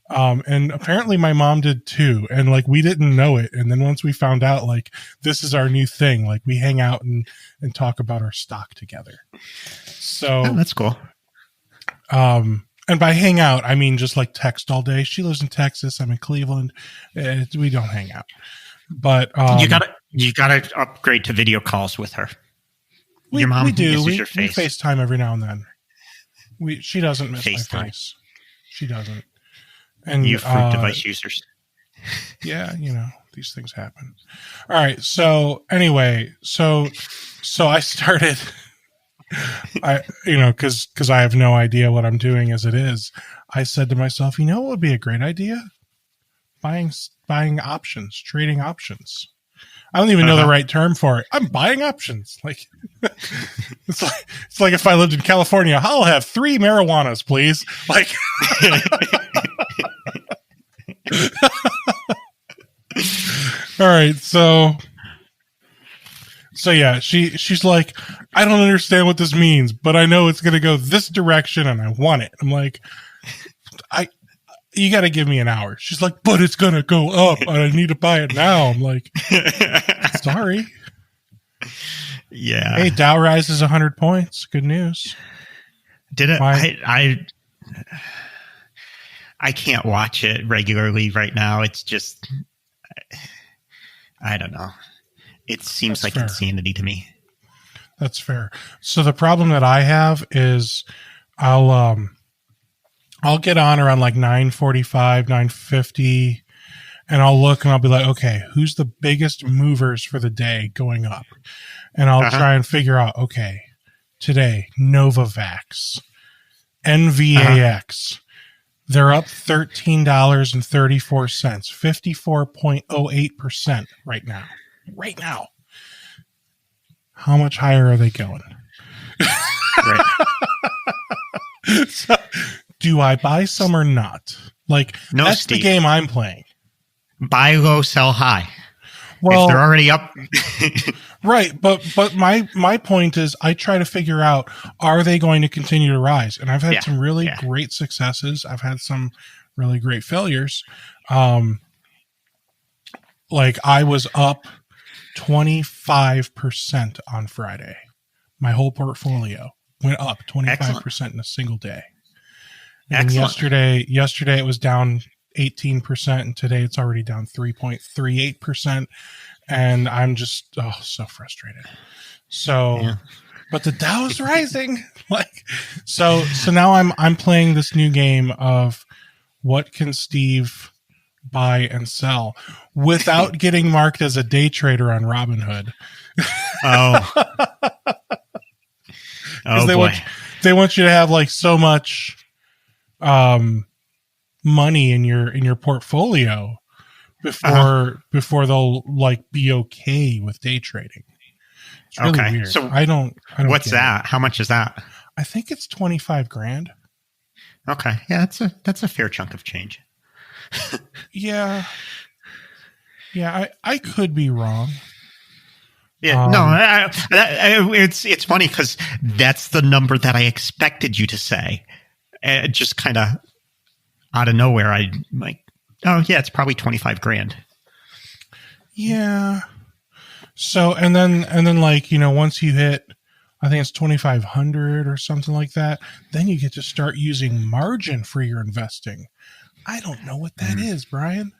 And apparently my mom did too. And like, we didn't know it. And then once we found out, like, this is our new thing, like we hang out and talk about our stock together. So that's cool. And by hang out, I mean, just like text all day. She lives in Texas. I'm in Cleveland. We don't hang out, but, you gotta upgrade to video calls with her. Your mom we do. We FaceTime every now and then. She doesn't miss FaceTime. My face. She doesn't. And you fruit device users. Yeah, these things happen. All right. So anyway, so I started, because I have no idea what I'm doing as it is. I said to myself, what would be a great idea? Buying options, trading options. I don't even know the right term for it. I'm buying options. Like, it's like if I lived in California, I'll have 3 marijuanas, please. Like, all right. So yeah, she's like, I don't understand what this means, but I know it's going to go this direction and I want it. I'm like, you got to give me an hour. She's like, but it's going to go up and I need to buy it now. I'm like, sorry. Yeah. Hey, Dow rises 100 points. Good news. Did it? I can't watch it regularly right now. It's just, I don't know. It seems like insanity to me. That's fair. So the problem that I have is I'll get on around like 9:45, 9:50, and I'll look and I'll be like, okay, who's the biggest movers for the day going up? And I'll try and figure out, okay, today, Novavax, NVAX, they're up $13.34, 54.08% right now. Right now. How much higher are they going? Right. So, do I buy some or not? Like, no, that's Steve. The game I'm playing. Buy low, sell high. Well, if they're already up. Right. But my point is I try to figure out, are they going to continue to rise? And I've had some really great successes. I've had some really great failures. Like I was up 25% on Friday. My whole portfolio went up 25% in a single day. And yesterday it was down 18%, and today it's already down 3.38%. And I'm just so frustrated. So, but the Dow is rising. Like, so now I'm playing this new game of what can Steve buy and sell without getting marked as a day trader on Robinhood. They want you to have like so much money in your portfolio before they'll like be okay with day trading. It's really weird. So I don't what's that? How much is that? I think it's $25,000. Okay. Yeah, that's a fair chunk of change. Yeah. I could be wrong. Yeah, it's funny because that's the number that I expected you to say. Just kind of out of nowhere, I'm like, oh yeah, it's probably $25,000. Yeah. So and then like once you hit, I think it's 2,500 or something like that, then you get to start using margin for your investing. I don't know what that is, Brian,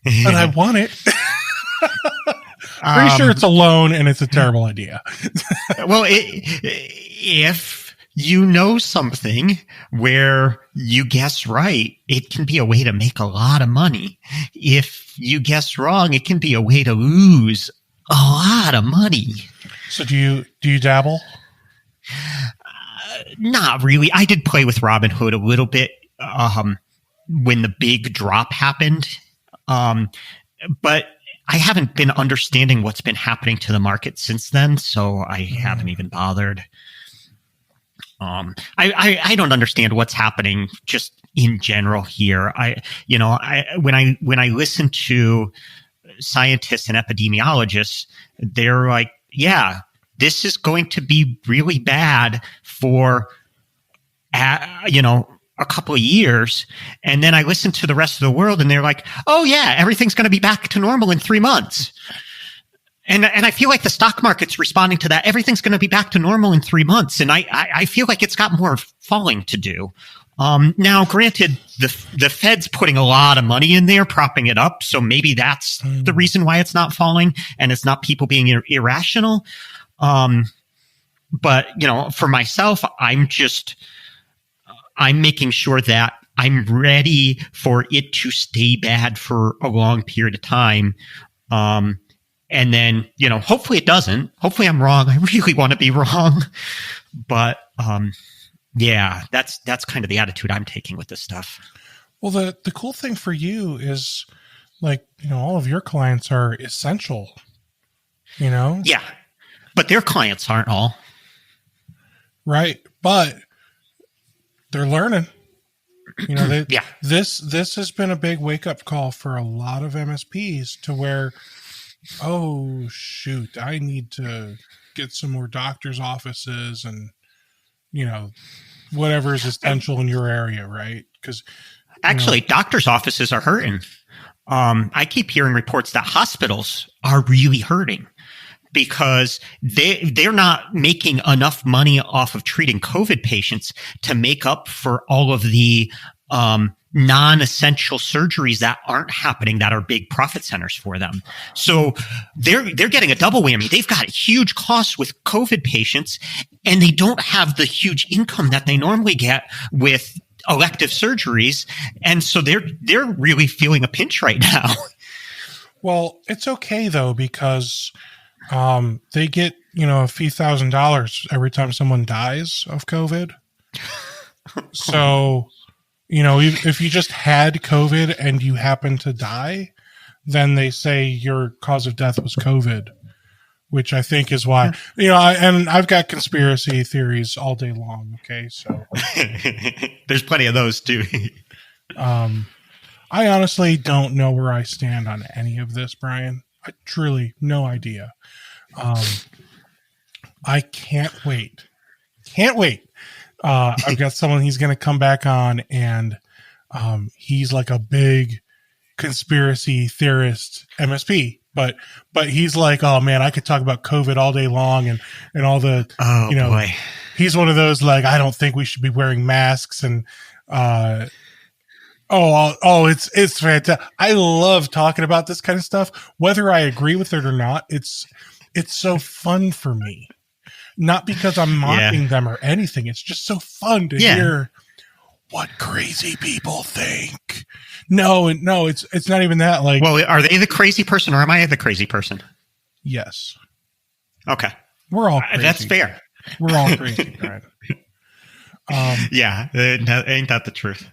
but I want it. Pretty sure it's a loan and it's a terrible idea. Well, if you know something where you guess right, it can be a way to make a lot of money. If you guess wrong, it can be a way to lose a lot of money. So do you dabble? Not really. I did play with Robinhood a little bit when the big drop happened. But I haven't been understanding what's been happening to the market since then, so I haven't even bothered. I don't understand what's happening just in general here. When I listen to scientists and epidemiologists, they're like, yeah, this is going to be really bad for, a couple of years. And then I listen to the rest of the world and they're like, oh yeah, everything's going to be back to normal in 3 months. And I feel like the stock market's responding to that. Everything's going to be back to normal in 3 months. And I feel like it's got more falling to do. Now, granted, the Fed's putting a lot of money in there, propping it up. So maybe that's the reason why it's not falling, and it's not people being irrational. But, for myself, I'm making sure that I'm ready for it to stay bad for a long period of time. And then, hopefully it doesn't. Hopefully I'm wrong. I really want to be wrong. But, yeah, that's kind of the attitude I'm taking with this stuff. Well, the cool thing for you is, like, all of your clients are essential, Yeah, but their clients aren't all. Right, but they're learning. Yeah. This has been a big wake-up call for a lot of MSPs to where, oh, shoot, I need to get some more doctor's offices and, whatever is essential in your area, right? Because actually, doctor's offices are hurting. I keep hearing reports that hospitals are really hurting because they're not making enough money off of treating COVID patients to make up for all of the non-essential surgeries that aren't happening that are big profit centers for them. So they're getting a double whammy. They've got huge costs with COVID patients, and they don't have the huge income that they normally get with elective surgeries. And so they're really feeling a pinch right now. Well, it's okay though, because they get, a few $1,000s every time someone dies of COVID. So, if you just had COVID and you happen to die, then they say your cause of death was COVID, which I think is why, and I've got conspiracy theories all day long. Okay. So there's plenty of those too. I honestly don't know where I stand on any of this, Brian. I truly no idea. I can't wait. I've got someone, he's going to come back on, and he's like a big conspiracy theorist MSP, but he's like, oh man, I could talk about COVID all day long and all the, boy. He's one of those, like, I don't think we should be wearing masks, and it's fantastic. I love talking about this kind of stuff, whether I agree with it or not. It's so fun for me. Not because I'm mocking them or anything. It's just so fun to hear what crazy people think. No, it's not even that. Like, well, are they the crazy person or am I the crazy person? Yes. Okay. We're all crazy. That's fair. We're all crazy, right? Ain't that the truth?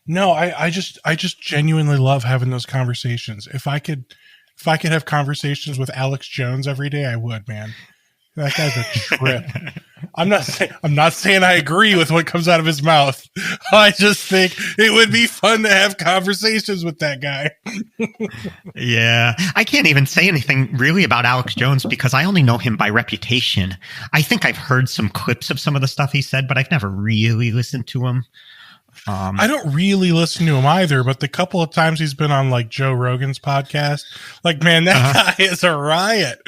No, I just genuinely love having those conversations. If I could have conversations with Alex Jones every day, I would, man. That guy's a trip. I'm not saying I agree with what comes out of his mouth. I just think it would be fun to have conversations with that guy. Yeah. I can't even say anything really about Alex Jones because I only know him by reputation. I think I've heard some clips of some of the stuff he said, but I've never really listened to him. I don't really listen to him either, but the couple of times he's been on like Joe Rogan's podcast, like, man, that guy is a riot.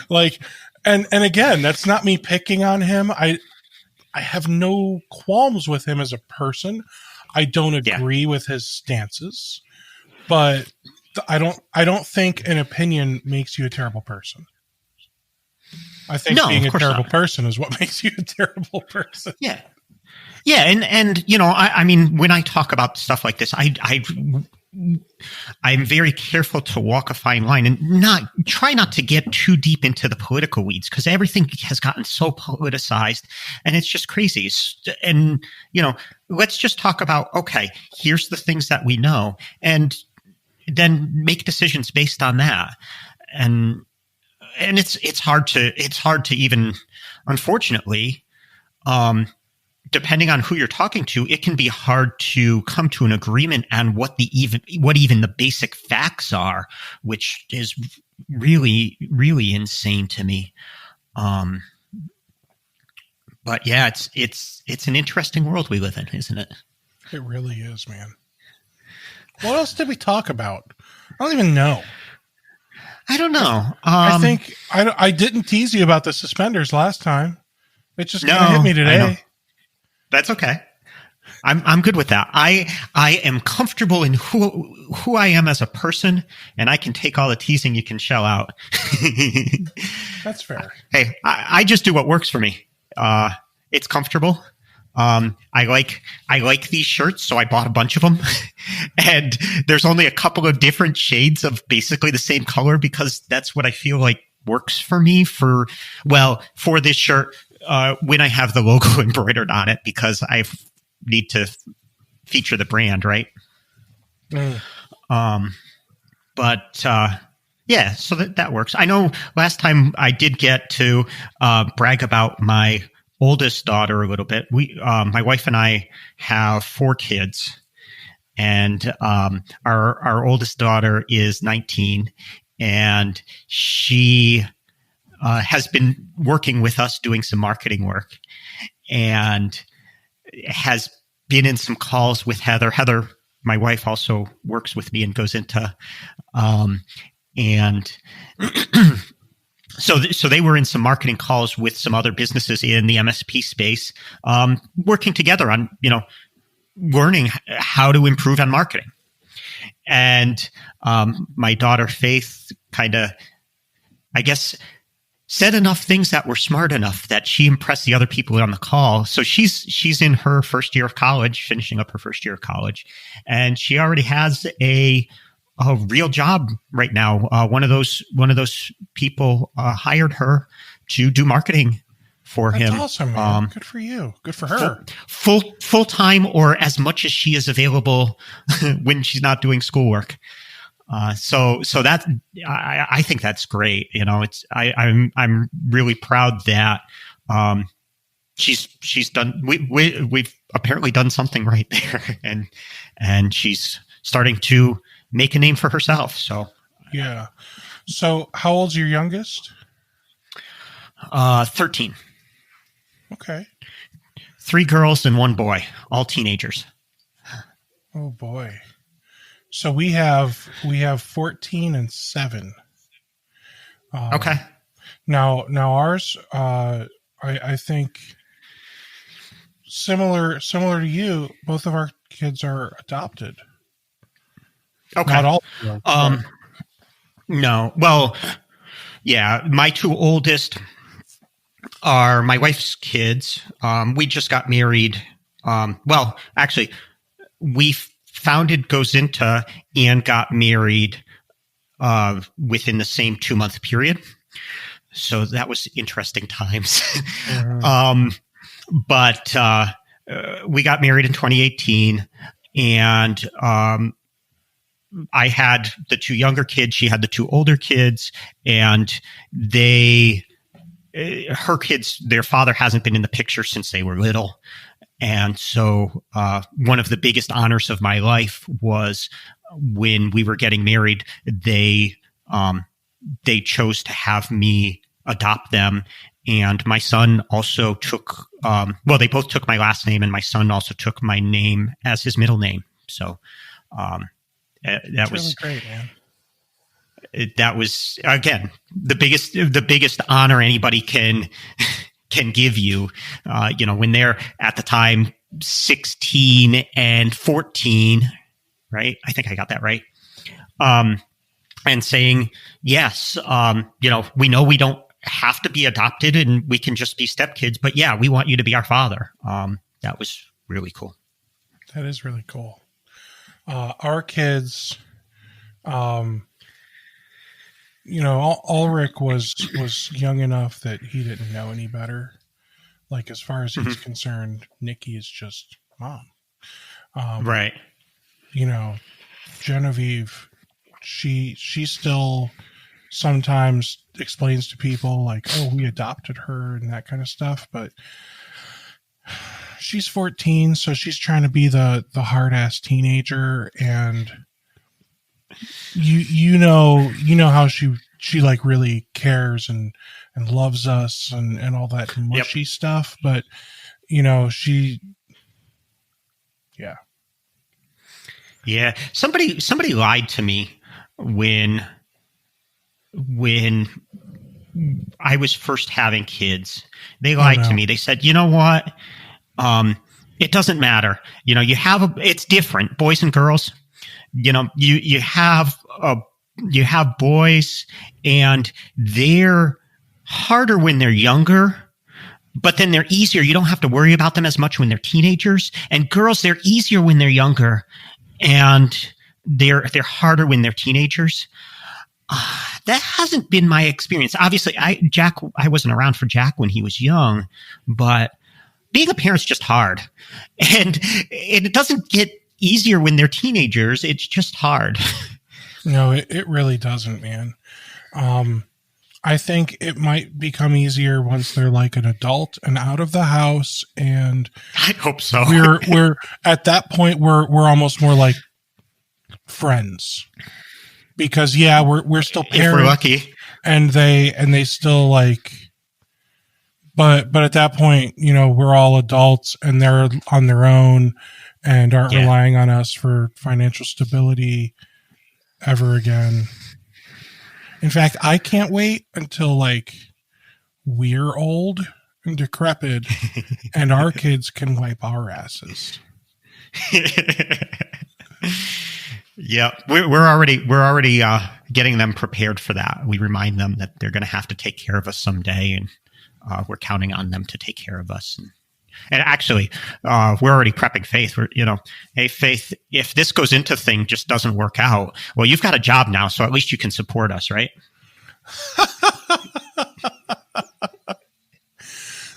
Like, and again, that's not me picking on him. I have no qualms with him as a person. I don't agree with his stances, but I don't think an opinion makes you a terrible person. I think being a terrible person is what makes you a terrible person. Yeah. Yeah. And I mean, when I talk about stuff like this, I'm very careful to walk a fine line and try not to get too deep into the political weeds because everything has gotten so politicized and it's just crazy. And, let's just talk about, okay, here's the things that we know and then make decisions based on that. And, and it's hard to even, unfortunately, depending on who you're talking to, it can be hard to come to an agreement on what even the basic facts are, which is really, really insane to me. But yeah, it's an interesting world we live in, isn't it? It really is, man. What else did we talk about? I don't even know. I don't know. I think I didn't tease you about the suspenders last time. It just kind of hit me today. That's okay. I'm good with that. I am comfortable in who I am as a person, and I can take all the teasing you can shell out. That's fair. Hey, I just do what works for me. It's comfortable. I like these shirts, so I bought a bunch of them. And there's only a couple of different shades of basically the same color because that's what I feel like works for me for this shirt when I have the logo embroidered on it because I need to feature the brand, right? But yeah, so that works. I know last time I did get to brag about my oldest daughter a little bit. My wife and I have 4 kids, and our oldest daughter is 19, and she has been working with us doing some marketing work, and has been in some calls with Heather. Heather, my wife, also works with me and goes into and. So they were in some marketing calls with some other businesses in the MSP space, working together on, learning how to improve on marketing. And my daughter Faith kind of, I guess, said enough things that were smart enough that she impressed the other people on the call. So she's in her first year of college, finishing up her first year of college, and she already has a real job right now. One of those people hired her to do marketing for him. That's awesome, man. Good for you. Good for her. Full time, or as much as she is available when she's not doing schoolwork. So that I think that's great. I'm really proud that she's done. We've apparently done something right there, and she's starting to make a name for herself. So yeah. So how old's your youngest? 13. Okay. 3 girls and 1 boy, all teenagers. Oh boy. So we have 14 and 7. Okay. Now ours, I think similar to you, both of our kids are adopted. Okay. Not all. No. Well, yeah, my 2 oldest are my wife's kids. We just got married. Actually, we founded Gozinta and got married within the same 2-month period. So that was interesting times. But we got married in 2018, and I had the 2 younger kids. She had the 2 older kids, and her kids, their father hasn't been in the picture since they were little. And so one of the biggest honors of my life was when we were getting married, they chose to have me adopt them. And my son also took, they both took my last name, and my son also took my name as his middle name. So that was really great, man. That was, again, the biggest honor anybody can give you, when they're at the time 16 and 14, right? I think I got that right. And saying, yes, we know we don't have to be adopted and we can just be stepkids, but yeah, we want you to be our father. That was really cool. That is really cool. Our kids, Ulrich was young enough that he didn't know any better. Like, as far as he's concerned, Nikki is just mom. Right. Genevieve, she still sometimes explains to people like, oh, we adopted her and that kind of stuff. But she's 14, so she's trying to be the hard ass teenager, and you know how she like really cares and loves us and all that mushy stuff, but yeah. Somebody lied to me when I was first having kids. They lied to me. They said, you know what? It doesn't matter. It's different. Boys and girls, you have boys, and they're harder when they're younger, but then they're easier. You don't have to worry about them as much when they're teenagers. And girls, they're easier when they're younger, and they're harder when they're teenagers. That hasn't been my experience. Obviously, I wasn't around for Jack when he was young, but being a parent's just hard, and it doesn't get easier when they're teenagers. It's just hard. No, it really doesn't, man. I think it might become easier once they're like an adult and out of the house, and I hope so. We're at that point we're almost more like friends, because we're still parents, if we're lucky, and they still like, but at that point, we're all adults and they're on their own and aren't relying on us for financial stability ever again. In fact, I can't wait until like we're old and decrepit and our kids can wipe our asses. Yeah, we're already getting them prepared for that. We remind them that they're going to have to take care of us someday, and we're counting on them to take care of us. And actually, we're already prepping Faith. Hey, Faith, if this goes into thing just doesn't work out, well, you've got a job now, so at least you can support us, right?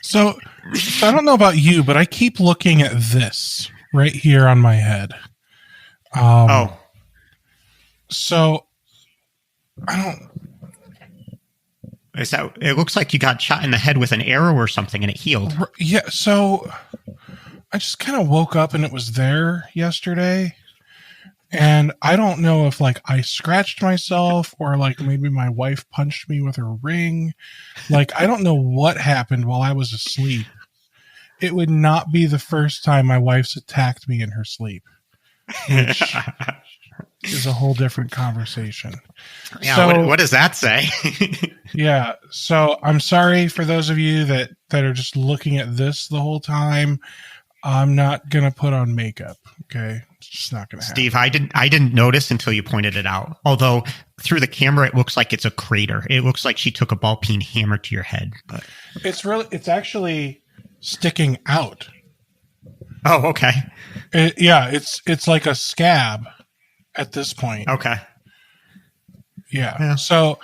So I don't know about you, but I keep looking at this right here on my head. So I don't. Is that? It looks like you got shot in the head with an arrow or something, and it healed. Yeah. So I just kind of woke up and it was there yesterday, and I don't know if like I scratched myself or like maybe my wife punched me with her ring. Like I don't know what happened while I was asleep. It would not be the first time my wife's attacked me in her sleep, which is a whole different conversation. Yeah, so, what does that say? Yeah, so I'm sorry for those of you that are just looking at this the whole time. I'm not going to put on makeup, okay? It's just not going to happen. Steve, I didn't notice until you pointed it out. Although through the camera it looks like it's a crater. It looks like she took a ball-peen hammer to your head, but it's actually sticking out. Oh, okay. It's like a scab at this point. Okay. Yeah. So,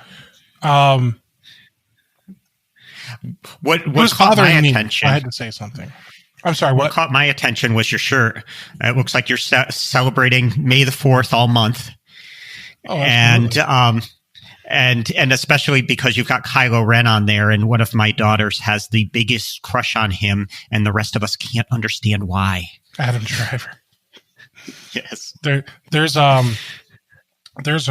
what caught my attention? I had to say something. I'm sorry. What caught my attention was your shirt. It looks like you're celebrating May the 4th all month. Oh, absolutely. And especially because you've got Kylo Ren on there, and one of my daughters has the biggest crush on him, and the rest of us can't understand why. Adam Driver. Yes. There's a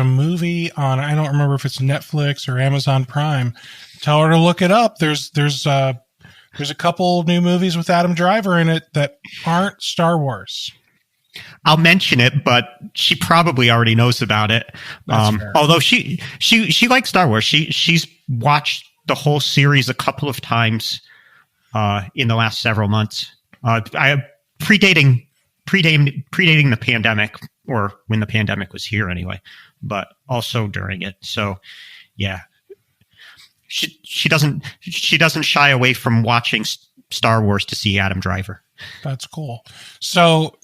movie on, I don't remember if it's Netflix or Amazon Prime. Tell her to look it up. There's a couple new movies with Adam Driver in it that aren't Star Wars. I'll mention it, but she probably already knows about it. Although she likes Star Wars. She's watched the whole series a couple of times in the last several months. Predating the pandemic, or when the pandemic was here anyway, but also during it. So yeah, she doesn't shy away from watching Star Wars to see Adam Driver. That's cool. So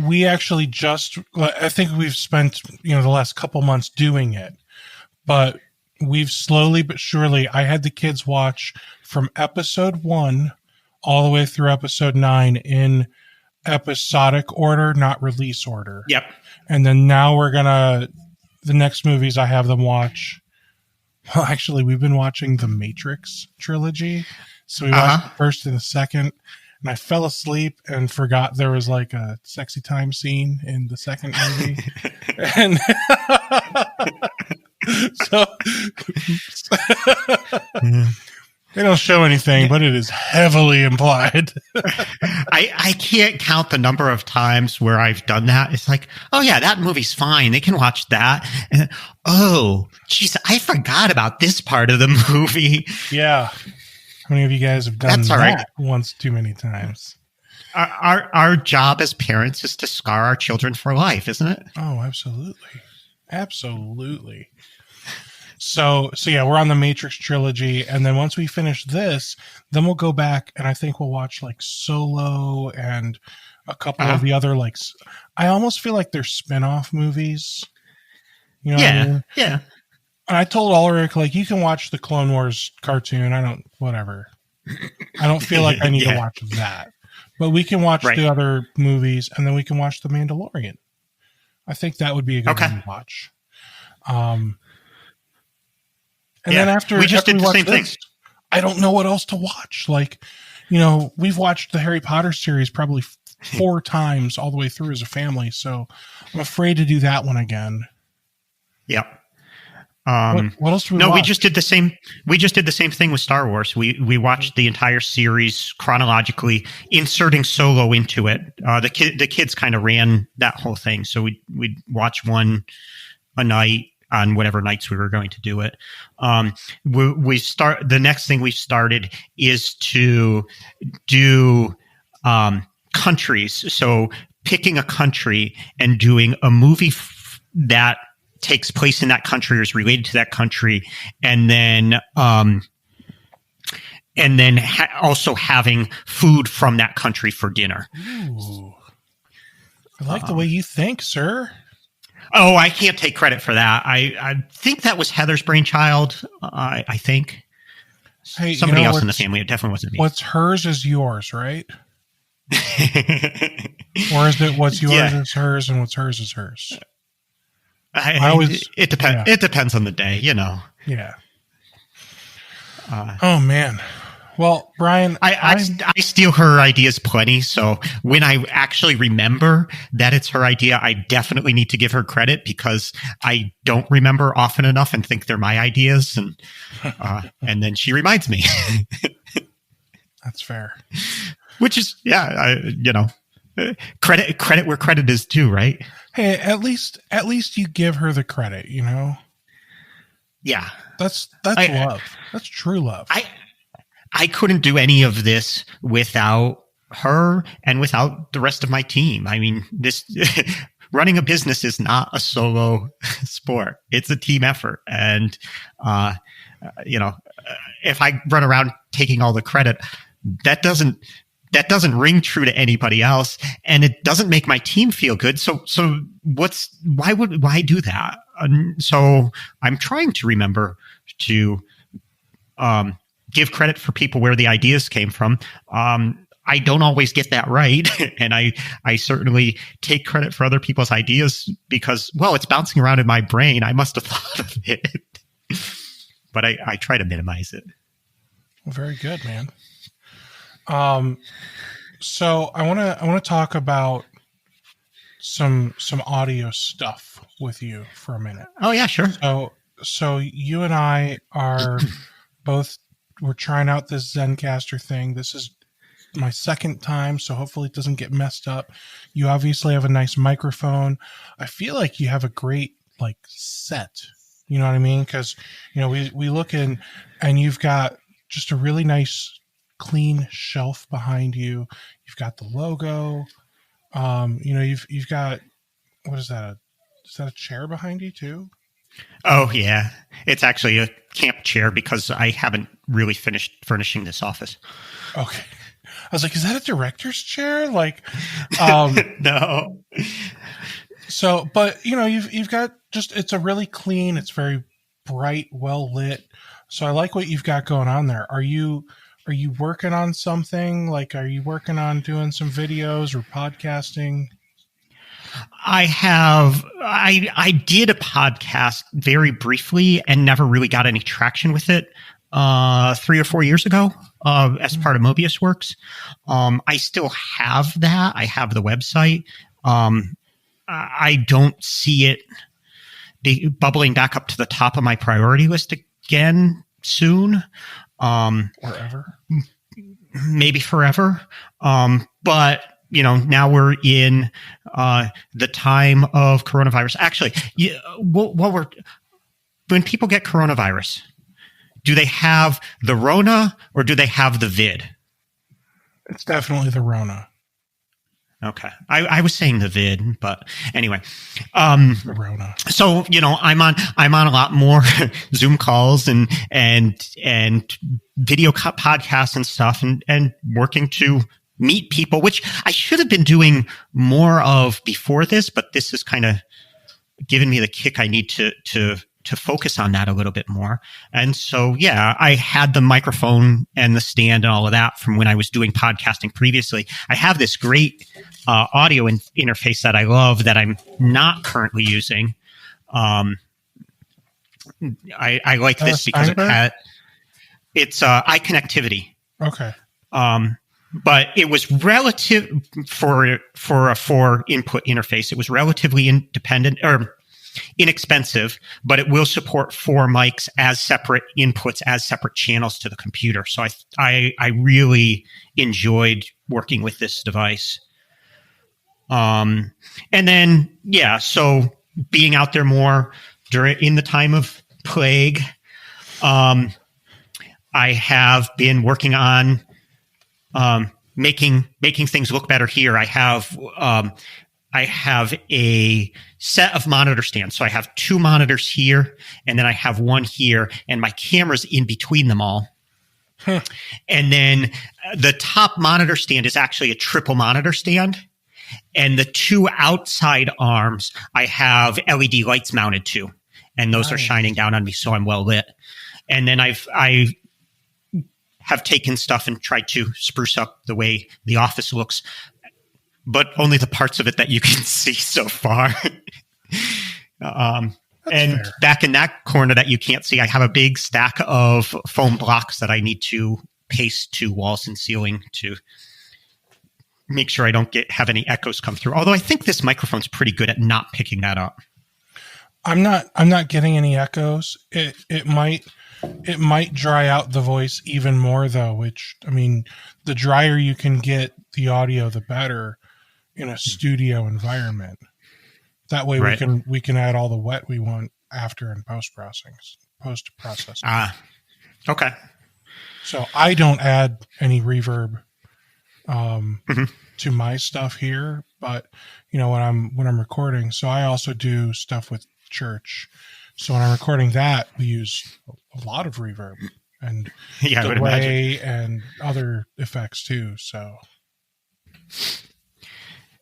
we actually I think we've spent, the last couple months doing it, but we've slowly but surely, I had the kids watch from episode 1 all the way through episode 9 in episodic order, not release order. Yep. And then now the next movies I have them watch Well, actually, we've been watching the Matrix trilogy. So we watched the first and the second, and I fell asleep and forgot there was like a sexy time scene in the second movie. And so they don't show anything, but it is heavily implied. I can't count the number of times where I've done that. It's like, oh yeah, that movie's fine. They can watch that. And oh, geez, I forgot about this part of the movie. Yeah. How many of you guys have done that once too many times? Our job as parents is to scar our children for life, isn't it? Oh, absolutely. Absolutely. So yeah, we're on the Matrix trilogy, and then once we finish this, then we'll go back and I think we'll watch like Solo and a couple of the other I almost feel like they're spin-off movies. You know what I mean? Yeah. And I told Ulrich, you can watch the Clone Wars cartoon. I don't feel like I need to watch that. But we can watch the other movies, and then we can watch The Mandalorian. I think that would be a good one to watch. And then after we just did the same thing. I don't know what else to watch. We've watched the Harry Potter series probably 4 times all the way through as a family, so I'm afraid to do that one again. Yep. What else do we watch? We just did the same. We just did the same thing with Star Wars. We watched the entire series chronologically, inserting Solo into it. The kids kind of ran that whole thing, so we'd watch one a night on whatever nights we were going to do it. The next thing we started is to do countries. So picking a country and doing a movie that takes place in that country or is related to that country, and then also having food from that country for dinner. Ooh. I like the way you think, sir. Oh, I can't take credit for that. I think that was Heather's brainchild. I think somebody else in the family. It definitely wasn't me. What's hers is yours, right? Or is it what's yours is hers and what's hers is hers? It depends. Yeah. It depends on the day, Yeah. Oh man. Well, Brian, I steal her ideas plenty. So when I actually remember that it's her idea, I definitely need to give her credit because I don't remember often enough and think they're my ideas. And then she reminds me. That's fair. Which is, credit where credit is due, right? Hey, at least you give her the credit, Yeah. That's love. That's true love. I couldn't do any of this without her and without the rest of my team. I mean, this running a business is not a solo sport. It's a team effort. And, if I run around taking all the credit, that doesn't ring true to anybody else, and it doesn't make my team feel good. So why do that? So I'm trying to remember to give credit for people where the ideas came from. I don't always get that right, and I certainly take credit for other people's ideas because, well, it's bouncing around in my brain. I must have thought of it, but I try to minimize it. Well, very good, man. So I want to talk about some audio stuff with you for a minute. Oh yeah, sure. So you and I are we're trying out this Zencastr thing. This is my second time, so hopefully it doesn't get messed up. You obviously have a nice microphone. I feel like you have a great set. You know what I mean? Because we look in and you've got just a really nice clean shelf behind you. You've got the logo. You've got, what is that? Is that a chair behind you too? Oh yeah, it's actually a camp chair because I haven't really finished furnishing this office. Okay, I was like, is that a director's chair? No. So, but you've got it's a really clean. It's very bright, well lit. So I like what you've got going on there. Are you working on something? Are you working on doing some videos or podcasting? I did a podcast very briefly and never really got any traction with it 3 or 4 years ago as part of Mobius Works. I still have that. I have the website. I don't see it bubbling back up to the top of my priority list again soon. Or ever. Maybe forever. But now we're in the time of coronavirus. Actually, when people get coronavirus, do they have the Rona or do they have the vid? It's definitely the Rona. Okay. I was saying the vid, but anyway. The Rona. So, I'm on a lot more Zoom calls and video podcasts and stuff and working to meet people, which I should have been doing more of before this, but this has kind of given me the kick I need to focus on that a little bit more. And so, yeah, I had the microphone and the stand and all of that from when I was doing podcasting previously. I have this great audio interface that I love that I'm not currently using. I like this because it's iConnectivity. Okay. But it was relative for a 4-input interface. It was relatively independent or inexpensive, but it will support 4 mics as separate inputs, as separate channels to the computer. So I really enjoyed working with this device. And then, yeah, so being out there more in the time of plague, I have been working on making things look better here. I have a set of monitor stands. So I have 2 monitors here, and then I have 1 here, and my camera's in between them all. And then the top monitor stand is actually a triple monitor stand. And the 2 outside arms, I have LED lights mounted to, and those are shining down on me, so I'm well lit. And then I have taken stuff and tried to spruce up the way the office looks, but only the parts of it that you can see so far. And fair. Back in that corner that you can't see, I have a big stack of foam blocks that I need to paste to walls and ceiling to make sure I don't have any echoes come through. Although I think this microphone's pretty good at not picking that up. I'm not getting any echoes. It might dry out the voice even more though, which, I mean, the drier you can get the audio, the better in a studio environment. That way we can add all the wet we want after in post-processing. Okay. So I don't add any reverb to my stuff here, but when I'm recording, so I also do stuff with church. So when I'm recording that, we use a lot of reverb and delay and other effects too. So,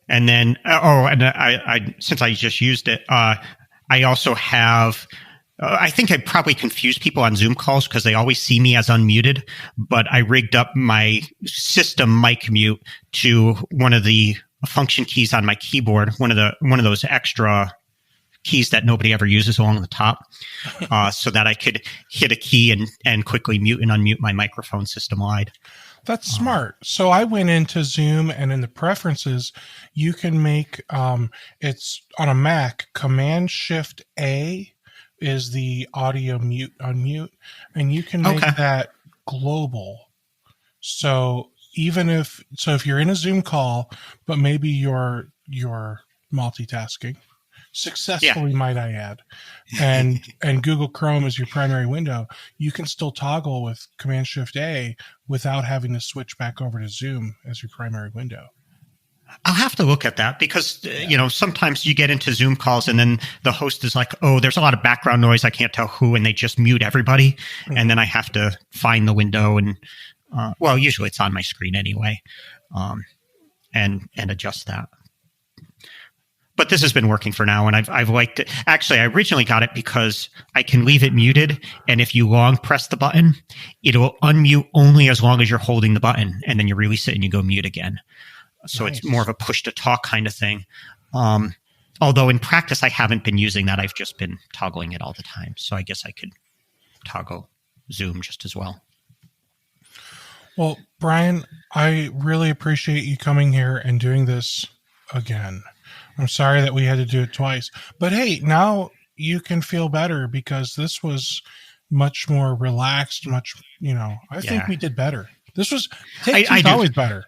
and then I since I just used it, I also have. I think I probably confuse people on Zoom calls because they always see me as unmuted, but I rigged up my system mic mute to one of the function keys on my keyboard, one of those extra keys that nobody ever uses along the top, so that I could hit a key and quickly mute and unmute my microphone system wide. That's smart. So I went into Zoom, and in the preferences, you can make it's on a Mac, Command-Shift-A is the audio mute unmute, and you can make that global. So if you're in a Zoom call, but maybe you're multitasking successfully, might I add, and Google Chrome is your primary window, you can still toggle with Command-Shift-A without having to switch back over to Zoom as your primary window. I'll have to look at that because, sometimes you get into Zoom calls and then the host is like, oh, there's a lot of background noise. I can't tell who, and they just mute everybody. Mm-hmm. And then I have to find the window and, usually it's on my screen anyway, and adjust that. But this has been working for now, and I've liked it. Actually, I originally got it because I can leave it muted, and if you long press the button, it'll unmute only as long as you're holding the button, and then you release it and you go mute again. So Nice. It's more of a push to talk kind of thing. Although in practice, I haven't been using that. I've just been toggling it all the time. So I guess I could toggle Zoom just as well. Well, Brian, I really appreciate you coming here and doing this again. I'm sorry that we had to do it twice. But hey, now you can feel better because this was much more relaxed, I think we did better. This was always better.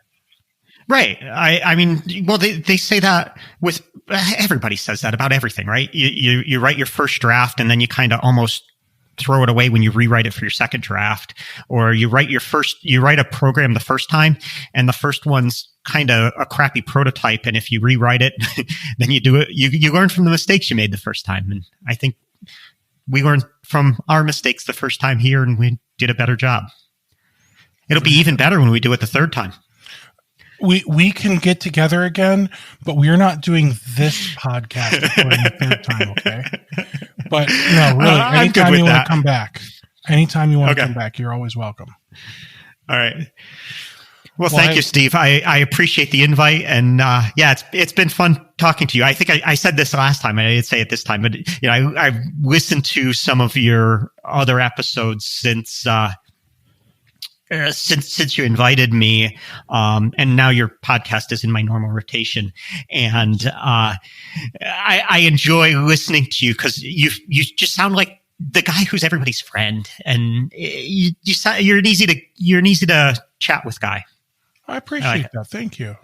Right. I mean, well, they say that with everybody says that about everything, right? You write your first draft and then you kind of almost throw it away when you rewrite it for your second draft, or you write a program the first time and the first one's kind of a crappy prototype. And if you rewrite it, then you do it. You learn from the mistakes you made the first time. And I think we learned from our mistakes the first time here and we did a better job. It'll be even better when we do it the third time. We can get together again, but we're not doing this podcast for the third time, okay? But no, really, anytime you want to come back, you're always welcome. All right. Well, thank you, Steve. I appreciate the invite, and it's been fun talking to you. I think I said this last time, and I didn't say it this time, but I've listened to some of your other episodes since you invited me, and now your podcast is in my normal rotation, and I enjoy listening to you because you just sound like the guy who's everybody's friend, and you're an easy to chat with guy. I appreciate that. Thank you.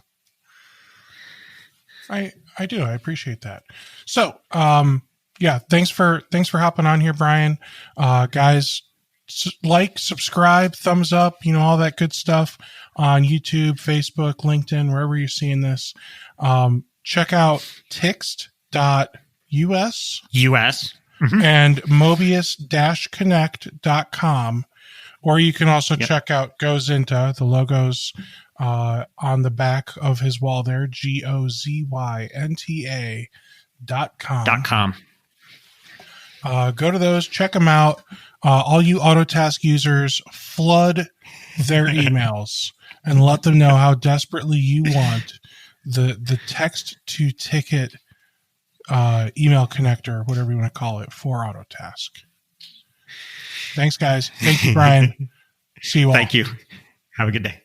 I do. I appreciate that. So, thanks for hopping on here, Brian. Guys, like, subscribe, thumbs up, all that good stuff on YouTube, Facebook, LinkedIn, wherever you're seeing this. Check out tixt.us and mobius-connect.com, or you can also check out Gozinta, the logos on the back of his wall there, GOZYNTA.com. Go to those, check them out. All you Autotask users, flood their emails and let them know how desperately you want the text to ticket email connector, whatever you want to call it, for Autotask. Thanks, guys. Thank you, Brian. See you all. Thank you. Have a good day.